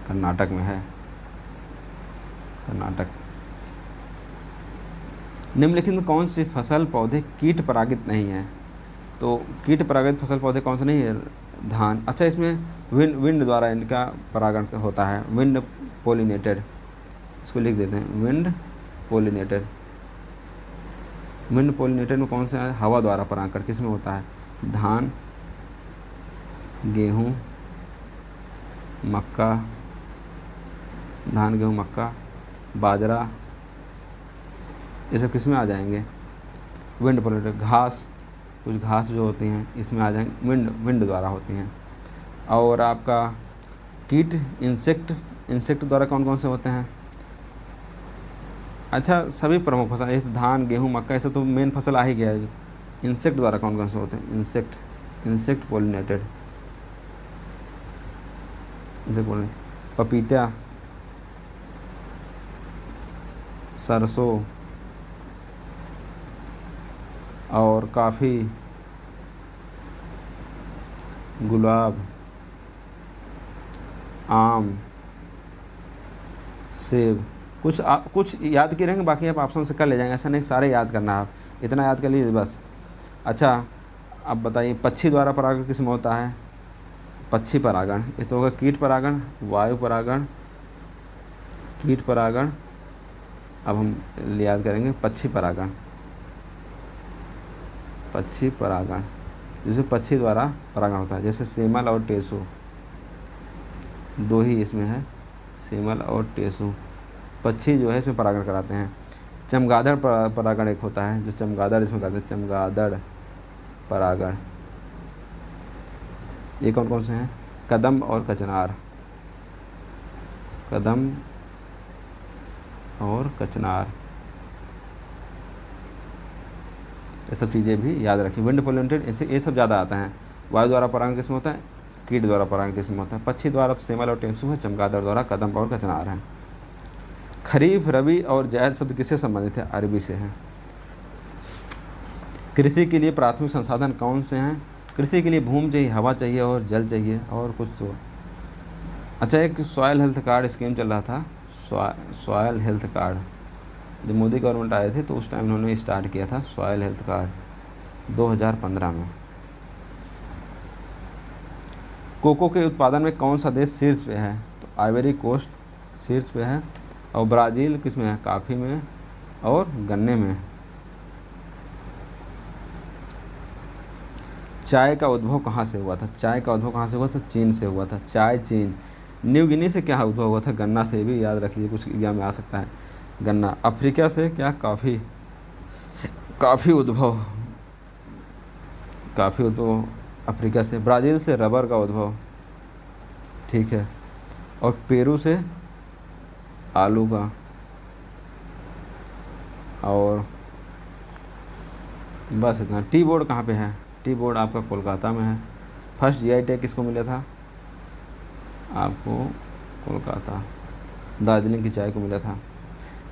कर्नाटक में है, कर्नाटक। निम्नलिखित में कौन सी फसल पौधे कीट परागित नहीं है? तो कीट परागित फसल पौधे कौन से नहीं है? धान। अच्छा, इसमें विंड द्वारा इनका परागण होता है, विंड पोलिनेटेड, इसको लिख देते हैं, विंड पोलिनेटेड। विंड पोलिनेटेड में कौन सा है? हवा द्वारा परागण किस में होता है? धान, गेहूँ, मक्का, धान गेहूँ मक्का, बाजरा, ये सब किस में आ जाएंगे? Wind pollinated. घास, कुछ घास जो होती हैं इसमें आ जाएंगे, विंड द्वारा होती हैं। और आपका कीट इंसेक्ट द्वारा कौन कौन से होते हैं? अच्छा, सभी प्रमुख फसल, जैसे धान गेहूँ मक्का, ऐसे तो मेन फसल आ ही गया है। इंसेक्ट द्वारा कौन कौन से होते हैं? इंसेक्ट पोलिनेटेड, पपीता, सरसों, और काफ़ी, गुलाब, आम, सेब। कुछ याद किए रहेंगे, बाकी आप ऑप्शन से कर ले जाएंगे, ऐसा नहीं सारे याद करना है, आप इतना याद कर लीजिए बस। अच्छा, अब बताइए पक्षी द्वारा परागण किसमें होता है? पक्षी परागण, ये तो होगा कीट परागण, वायु परागण, कीट परागण। अब हम याद करेंगे पक्षी परागण, पक्षी परागण जिसमें पक्षी द्वारा परागण होता है, जैसे सेमल और टेसु, दो ही इसमें है, सेमल और टेसु, पक्षी जो है इसमें परागण कराते हैं। चमगादड़ परागण एक होता है, जो चमगादड़ इसमें करते हैं, चमगादड़ परागण। ये कौन कौन से हैं? कदम और कचनार, कदम और कचनार, ये सब चीज़ें भी याद रखिए। विंड पोलिनेटेड, ऐसे ये सब ज़्यादा आता है। वायु द्वारा परागण किसमें होता है? कीट द्वारा परागण किसमें होता है? पक्षी द्वारा तो सेमल और टेसु है, चमगादड़ द्वारा कदम और कचनार है। खरीफ, रबी और जायद शब्द किससे संबंधित है? अरबी से है। कृषि के लिए प्राथमिक संसाधन कौन से हैं? कृषि के लिए भूमि चाहिए, हवा चाहिए और जल चाहिए, और कुछ तो। अच्छा, एक सॉयल हेल्थ कार्ड स्कीम चल रहा था, सॉयल हेल्थ कार्ड, जब मोदी गवर्नमेंट आए थे तो उस टाइम उन्होंने स्टार्ट किया था सॉयल हेल्थ कार्ड 2015 में। कोको के उत्पादन में कौन सा देश शीर्ष पे है? तो आइवरी कोस्ट शीर्ष पे है, और ब्राज़ील किस में है? कॉफ़ी में और गन्ने में। चाय का उद्भव कहाँ से हुआ था? चाय का उद्भव कहाँ से हुआ था? चीन से हुआ था। चाय चीन। न्यू गिनी से क्या उद्भव हुआ था? गन्ना से, भी याद रख लीजिए, कुछ एग्जाम में आ सकता है। गन्ना। अफ्रीका से क्या? कॉफ़ी, काफ़ी उद्भव, काफ़ी उद्भव अफ्रीका से। ब्राज़ील से रबर का उद्भव, ठीक है, और पेरू से आलू का। और बस इतना। टी बोर्ड कहाँ पे है? टी बोर्ड आपका कोलकाता में है। फर्स्ट जीआई टैग किसको मिला था? आपको कोलकाता, दार्जिलिंग की चाय को मिला था।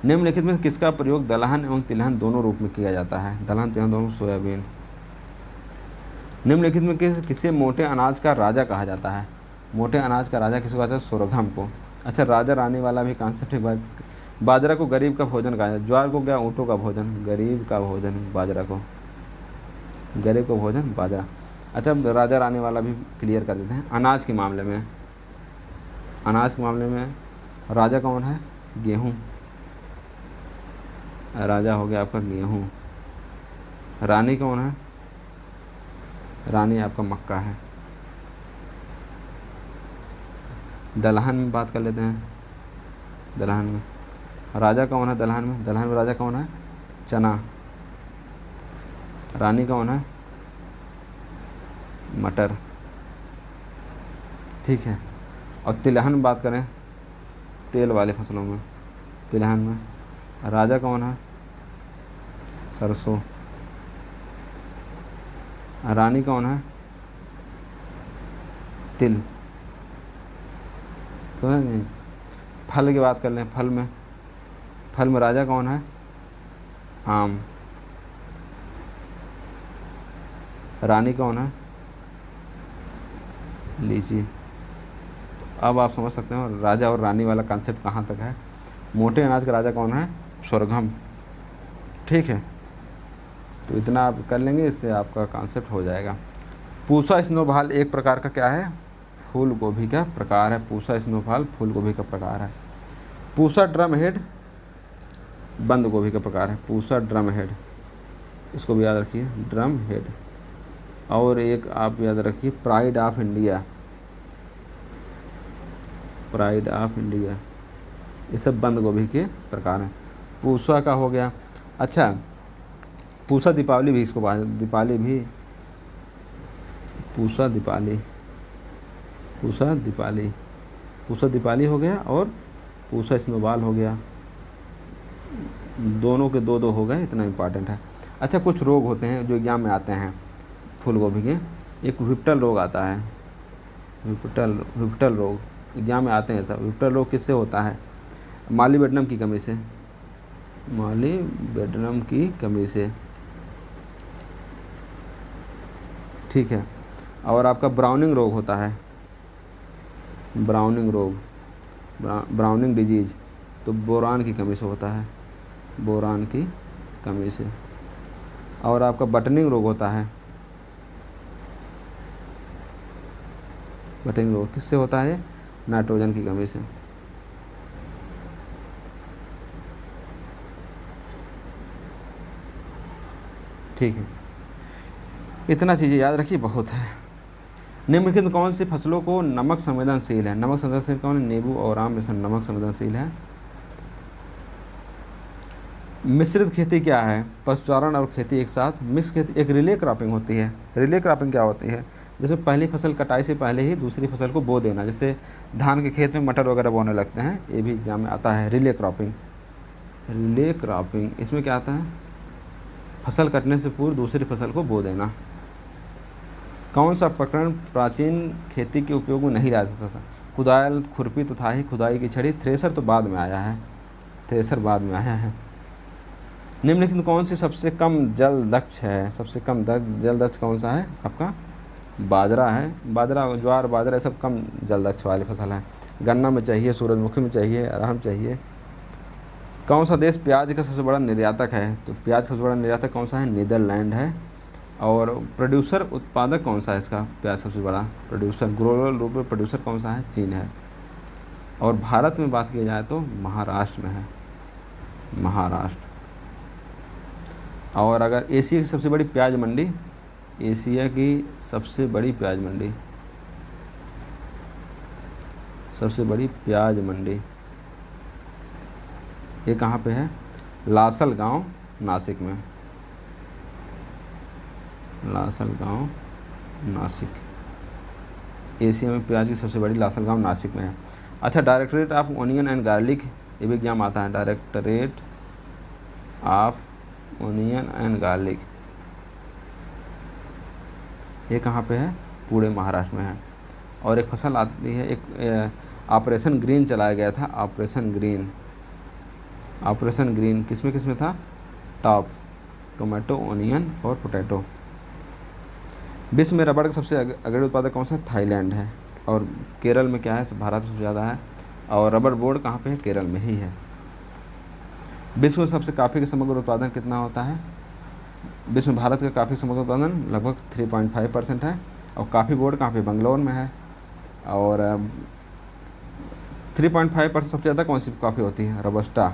निम्नलिखित में किसका प्रयोग दलहन एवं तिलहन दोनों रूप में किया जाता है? दलहन तिलहन दोनों, सोयाबीन। निम्नलिखित में किसे मोटे अनाज का राजा कहा जाता है? मोटे अनाज का राजा किसको कहा जाता है? सोरघम को। अच्छा, राजा रानी वाला भी कॉन्सेप्ट है। बाजरा को गरीब का भोजन कहा जाता है। ज्वार को क्या? ऊँटों का भोजन। गरीब का भोजन बाजरा को, गरीब का भोजन बाजरा। अच्छा, राजा रानी वाला भी क्लियर कर देते हैं। अनाज के मामले में, अनाज के मामले में राजा कौन है? गेहूँ, राजा हो गया आपका गेहूँ। रानी कौन है? रानी आपका मक्का है। दलहन में बात कर लेते हैं। दलहन में राजा कौन है? दलहन में राजा कौन है? चना। रानी कौन है? मटर, ठीक है। और तिलहन में बात करें, तेल वाले फसलों में, तिलहन में राजा कौन है? सरसों। रानी कौन है? तिल। समझ नहीं? फल की बात कर लें, फल में राजा कौन है? आम। रानी कौन है? लीची। तो अब आप समझ सकते हो राजा और रानी वाला कॉन्सेप्ट कहाँ तक है। मोटे अनाज का राजा कौन है? सोरघम, ठीक है। तो इतना आप कर लेंगे, इससे आपका कॉन्सेप्ट हो जाएगा। पूसा स्नोबॉल एक प्रकार का क्या है? फूल गोभी का प्रकार है। पूसा स्नोबॉल फूल गोभी का प्रकार है। पूसा ड्रम हेड बंद गोभी का प्रकार है। पूसा ड्रम हेड, इसको भी याद रखिए, ड्रम हेड। और एक आप याद रखिए, pride of India, pride of India, ये सब बंद गोभी के प्रकार हैं। पूसा का हो गया। अच्छा, पूसा दीपावली भी इसको दीपावली भी, पूसा दीपावली, पूसा दीपावली, पूसा दीपावली हो गया, और पूसा स्नोबॉल हो गया। दोनों के दो दो हो गए, इतना इम्पॉर्टेंट है। अच्छा, कुछ रोग होते हैं जो एग्जाम में आते हैं फूल गोभी के। एक विप्टल रोग आता है, विप्टल रोग एग्जाम में आते हैं सब। विप्टल रोग किससे होता है? मॉलिबेडनम की कमी से, मॉलिबेडनम की कमी से। ठीक है। और आपका ब्राउनिंग रोग होता है, ब्राउनिंग रोग, ब्राउनिंग डिजीज, तो बोरान की कमी से होता है, बोरान की कमी से। और आपका बटनिंग रोग होता है, बटनिंग रोग किससे होता है? नाइट्रोजन की कमी से। ठीक है, इतना चीज़ें याद रखिए, बहुत है। निम्नलिखित में कौन सी फसलों को नमक संवेदनशील है? नमक संवेदनशील कौन है? नींबू और आम में से नमक संवेदनशील है। मिश्रित खेती क्या है? पशुचारण और खेती एक साथ। मिक्स खेती एक रिले क्रॉपिंग होती है। रिले क्रॉपिंग क्या होती है? जैसे पहली फसल कटाई से पहले ही दूसरी फसल को बो देना, जैसे धान के खेत में मटर वगैरह बोने लगते हैं, ये भी एग्जाम में आता है, रिले क्रॉपिंग। रिले क्रॉपिंग इसमें क्या आता है? फसल कटने से पूर्व दूसरी फसल को बो देना। कौन सा प्रकरण प्राचीन खेती के उपयोग में नहीं लाया जाता था? कुदाल, खुरपी तो था ही, खुदाई की छड़ी, थ्रेसर तो बाद में आया है, थ्रेसर बाद में आया है। निम्नलिखित में कौन सी सबसे कम जल दक्ष है? सबसे कम जल दक्ष कौन सा है आपका? बाजरा है। बाजरा, ज्वार, बाजरा सब कम जल दक्ष वाली फसल है। गन्ना में चाहिए, सूरजमुखी में चाहिए, अरहर चाहिए। कौन सा देश प्याज का सबसे बड़ा निर्यातक है? तो प्याज का सबसे बड़ा निर्यातक कौन सा है? नीदरलैंड है। और प्रोड्यूसर, उत्पादक कौन सा है इसका? प्याज सबसे बड़ा प्रोड्यूसर, ग्लोबल रूप में प्रोड्यूसर कौन सा है? चीन है। और भारत में बात की जाए तो महाराष्ट्र में है, महाराष्ट्र। और अगर एशिया की सबसे बड़ी प्याज मंडी, एशिया की सबसे बड़ी प्याज मंडी, सबसे बड़ी प्याज मंडी ये कहाँ पे है? लासलगांव, नासिक में। लासलगांव, नासिक। एशिया में प्याज की सबसे बड़ी लासलगांव, नासिक में है। अच्छा, directorate of onion and garlic, ये भी एग्जाम आता है, directorate of onion and garlic, ये कहाँ पे है? पूरे महाराष्ट्र में है। और एक फसल आती है, एक ऑपरेशन ग्रीन चलाया गया था, ऑपरेशन ग्रीन। ऑपरेशन ग्रीन किसमें किसमें था? टॉप, टोमेटो, ओनियन और पोटैटो। विश्व में रबड़ का सबसे अग्रणी उत्पादक कौन सा? थाईलैंड है। और केरल में क्या है? भारत सबसे ज़्यादा है। और रबर बोर्ड कहाँ पे है? केरल में ही है। विश्व में सबसे कॉफ़ी का समग्र उत्पादन कितना होता है? विश्व में भारत का कॉफ़ी समग्र उत्पादन लगभग 3.5% है। और कॉफ़ी बोर्ड कहाँ पे? बंगलोर में है। और 3.5% सबसे ज़्यादा कौन सी कॉफ़ी होती है? रोबस्टा,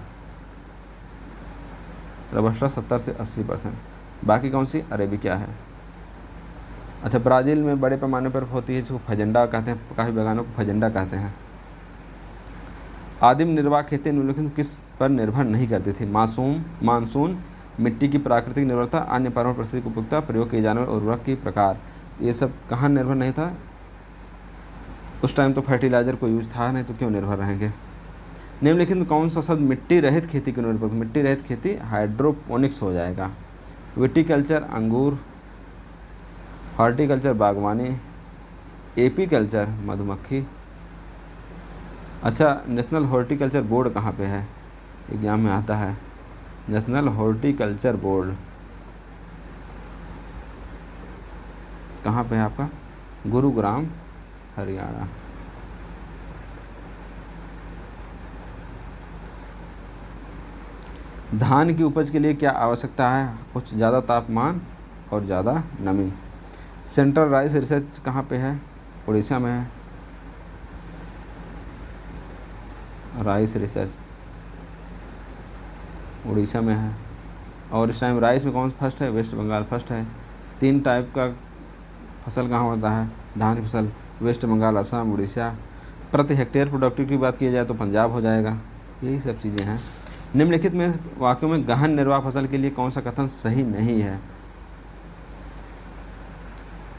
रोबस्टा 70 से 80%। बाकी कौन सी? अरेबिका है। अच्छा, ब्राज़ील में बड़े पैमाने पर होती है जो फजेंडा कहते हैं, काफ़ी बागानों को फजेंडा कहते हैं। आदिम निर्वाह खेती निम्नलिखित किस पर निर्भर नहीं करती थी? मानसून, मिट्टी की प्राकृतिक निर्भरता, अन्य पर्यावरण परिस्थिति की उपयुक्तता, प्रयोग किए जाने वाले उर्वरक की प्रकार, ये सब कहाँ निर्भर नहीं था? उस टाइम तो फर्टिलाइज़र को यूज था नहीं, तो क्यों निर्भर रहेंगे? निम्नलिखित में कौन सा शब्द मिट्टी रहित खेती की निर्भर? मिट्टी रहित खेती हाइड्रोपोनिक्स हो जाएगा। विटीकल्चर अंगूर, हॉर्टिकल्चर बागवानी, एपीकल्चर मधुमक्खी। अच्छा, नेशनल हॉर्टिकल्चर बोर्ड कहाँ पे है? एग्जाम में आता है, नेशनल हॉर्टिकल्चर बोर्ड कहाँ पे है आपका? गुरुग्राम, हरियाणा। धान की उपज के लिए क्या आवश्यकता है? कुछ ज़्यादा तापमान और ज़्यादा नमी। सेंट्रल राइस रिसर्च कहाँ पे है? उड़ीसा में है, राइस रिसर्च उड़ीसा में है। और इस टाइम राइस में कौन सा फर्स्ट है? वेस्ट बंगाल फर्स्ट है। 3 टाइप का फसल कहाँ होता है? धान की फसल, वेस्ट बंगाल, असम, उड़ीसा। प्रति हेक्टेयर प्रोडक्टिविटी की बात की जाए तो पंजाब हो जाएगा। यही सब चीज़ें हैं। निम्नलिखित में वाक्यों में गहन निर्वाह फसल के लिए कौन सा कथन सही नहीं है?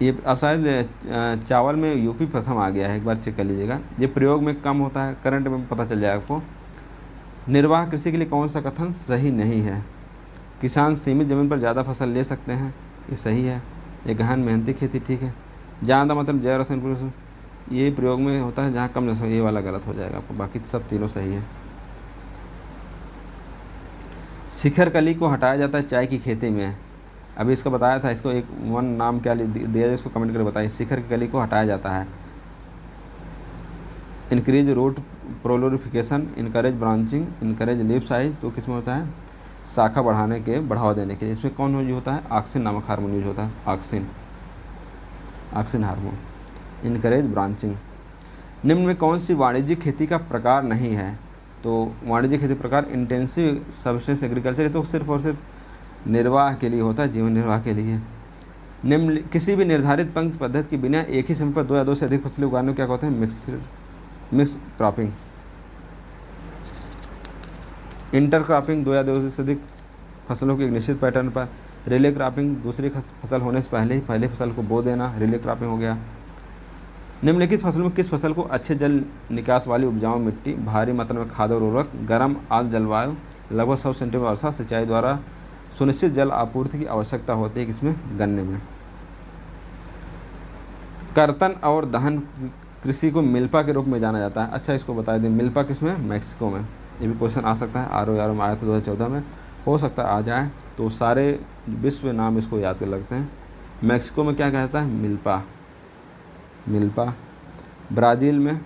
ये अब शायद चावल में यूपी प्रथम आ गया है, एक बार चेक कर लीजिएगा। ये प्रयोग में कम होता है, करंट में पता चल जाएगा आपको। निर्वाह कृषि के लिए कौन सा कथन सही नहीं है? किसान सीमित ज़मीन पर ज़्यादा फसल ले सकते हैं, ये सही है। ये गहन मेहनती खेती, ठीक है। ज़्यादा मतलब जैव रसायन, ये प्रयोग में होता है जहाँ कम रसायन, ये वाला गलत हो जाएगा आपको। बाकी सब तीनों सही है। शिखर कली को हटाया जाता है चाय की खेती में, अभी इसको बताया था, इसको एक वन नाम क्या दिया जाए इसको कमेंट करके बताइए। शिखर की कली को हटाया जाता है। Increase root proliferation, encourage branching, encourage leaf size, तो किसमें होता है? शाखा बढ़ाने के, बढ़ावा देने के। इसमें कौन यूज होता है? ऑक्सिन नामक हार्मोन यूज होता है, ऑक्सिन हार्मोन। Encourage branching. निम्न में कौन सी वाणिज्यिक खेती का प्रकार नहीं है? तो वाणिज्यिक खेती प्रकार इंटेंसिव सब्सटेंस एग्रीकल्चर, ये तो सिर्फ और सिर्फ निर्वाह के लिए होता है, जीवन निर्वाह के लिए। निम्न किसी भी निर्धारित पंक्ति पद्धति के बिना एक ही समय पर 2 या 2 से अधिक फसलें उगाने को क्या कहते हैं? Mix cropping. इंटर क्रॉपिंग 2 या 2 से अधिक फसलों के एक निश्चित पैटर्न पर। रिले क्रॉपिंग दूसरी फसल होने से पहले ही पहले फसल को बो देना, रिले क्रॉपिंग हो गया। निम्नलिखित फसलों में किस फसल को अच्छे जल निकास वाली उपजाऊ मिट्टी, भारी मात्रा में खाद और उर्वरक, गर्म आर्द्र जलवायु, लगभग 100 सेंटीमीटर वर्षा सिंचाई द्वारा सुनिश्चित जल आपूर्ति की आवश्यकता होती है? किसमें? गन्ने में। कर्तन और दहन कृषि को मिल्पा के रूप में जाना जाता है। अच्छा, इसको बता दें, मिल्पा किसमें? मैक्सिको में। ये भी क्वेश्चन आ सकता है, ROAR में आया था 2014 में, हो सकता है आ जाए। तो सारे विश्व नाम इसको याद कर लगते हैं। मैक्सिको में क्या कहता है? मिल्पा। ब्राज़ील में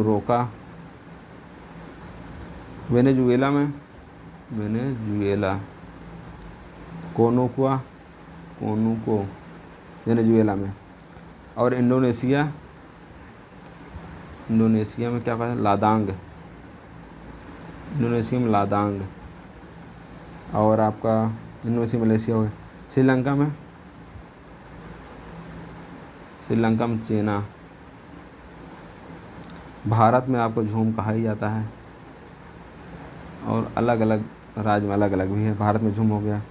रोका। वेनेजुएला में कोनुको वेनेजुएला में। और इंडोनेशिया में क्या कहता है? लादांग। इंडोनेशिया में लादांग। और आपका इंडोनेशिया मलेशिया हो गया। श्रीलंका में चेना। भारत में आपको झूम कहा ही जाता है, और अलग अलग राज्य में अलग अलग भी है। भारत में झूम हो गया,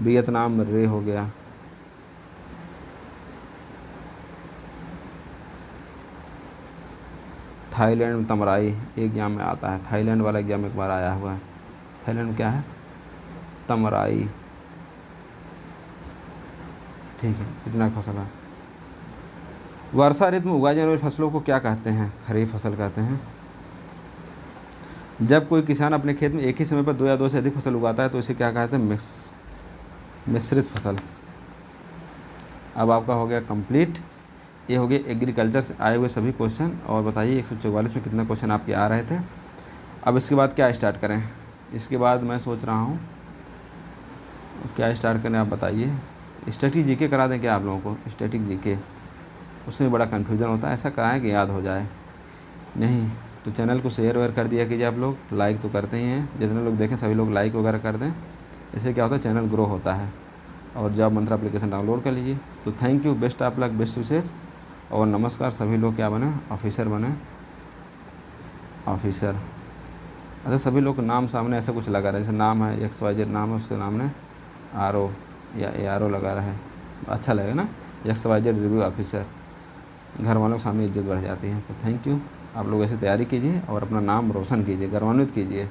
वियतनाम में रे हो गया। थाईलैंड में तमराई एग्जाम में आता है, थाईलैंड वाला एग्जाम एक बार आया हुआ है। थाईलैंड में क्या है? तमराई। ठीक है, इतना फसल है। वर्षा ऋतु में उगाई जाने वाली फसलों को क्या कहते हैं? खरीफ फसल कहते हैं। जब कोई किसान अपने खेत में एक ही समय पर 2 या 2 से अधिक फसल उगाता है तो इसे क्या कहते हैं? मिश्रित फसल। अब आपका हो गया कंप्लीट। ये हो गए एग्रीकल्चर से आए हुए सभी क्वेश्चन। और बताइए 144 में कितने क्वेश्चन आपके आ रहे थे। अब इसके बाद क्या स्टार्ट करें? इसके बाद मैं सोच रहा हूँ क्या स्टार्ट करें, आप बताइए। स्टैटिक जीके करा दें क्या आप लोगों को? स्टैटिक जीके, उसमें बड़ा कन्फ्यूज़न होता है, ऐसा कराएं कि याद हो जाए। नहीं तो चैनल को शेयर वेयर कर दिया कीजिए आप लोग, लाइक तो करते ही हैं। जितने लोग देखें सभी लोग लाइक वगैरह कर दें, इससे क्या होता है? चैनल ग्रो होता है। और जॉब मंत्र एप्लीकेशन डाउनलोड कर लीजिए। तो thank you, best of luck, best विशेष और नमस्कार। सभी लोग क्या बने? ऑफिसर बने, ऑफिसर। अच्छा, सभी लोग नाम सामने ऐसा कुछ लगा रहे हैं, जैसे नाम है XYZ नाम है, उसके नाम ने RO या ARO लगा रहा है, अच्छा लगेगा ना? XYZ review officer. घर वालों के सामने इज्जत बढ़ जाती है। तो थैंक यू, आप लोग ऐसे तैयारी कीजिए और अपना नाम रोशन कीजिए, गौरवान्वित कीजिए।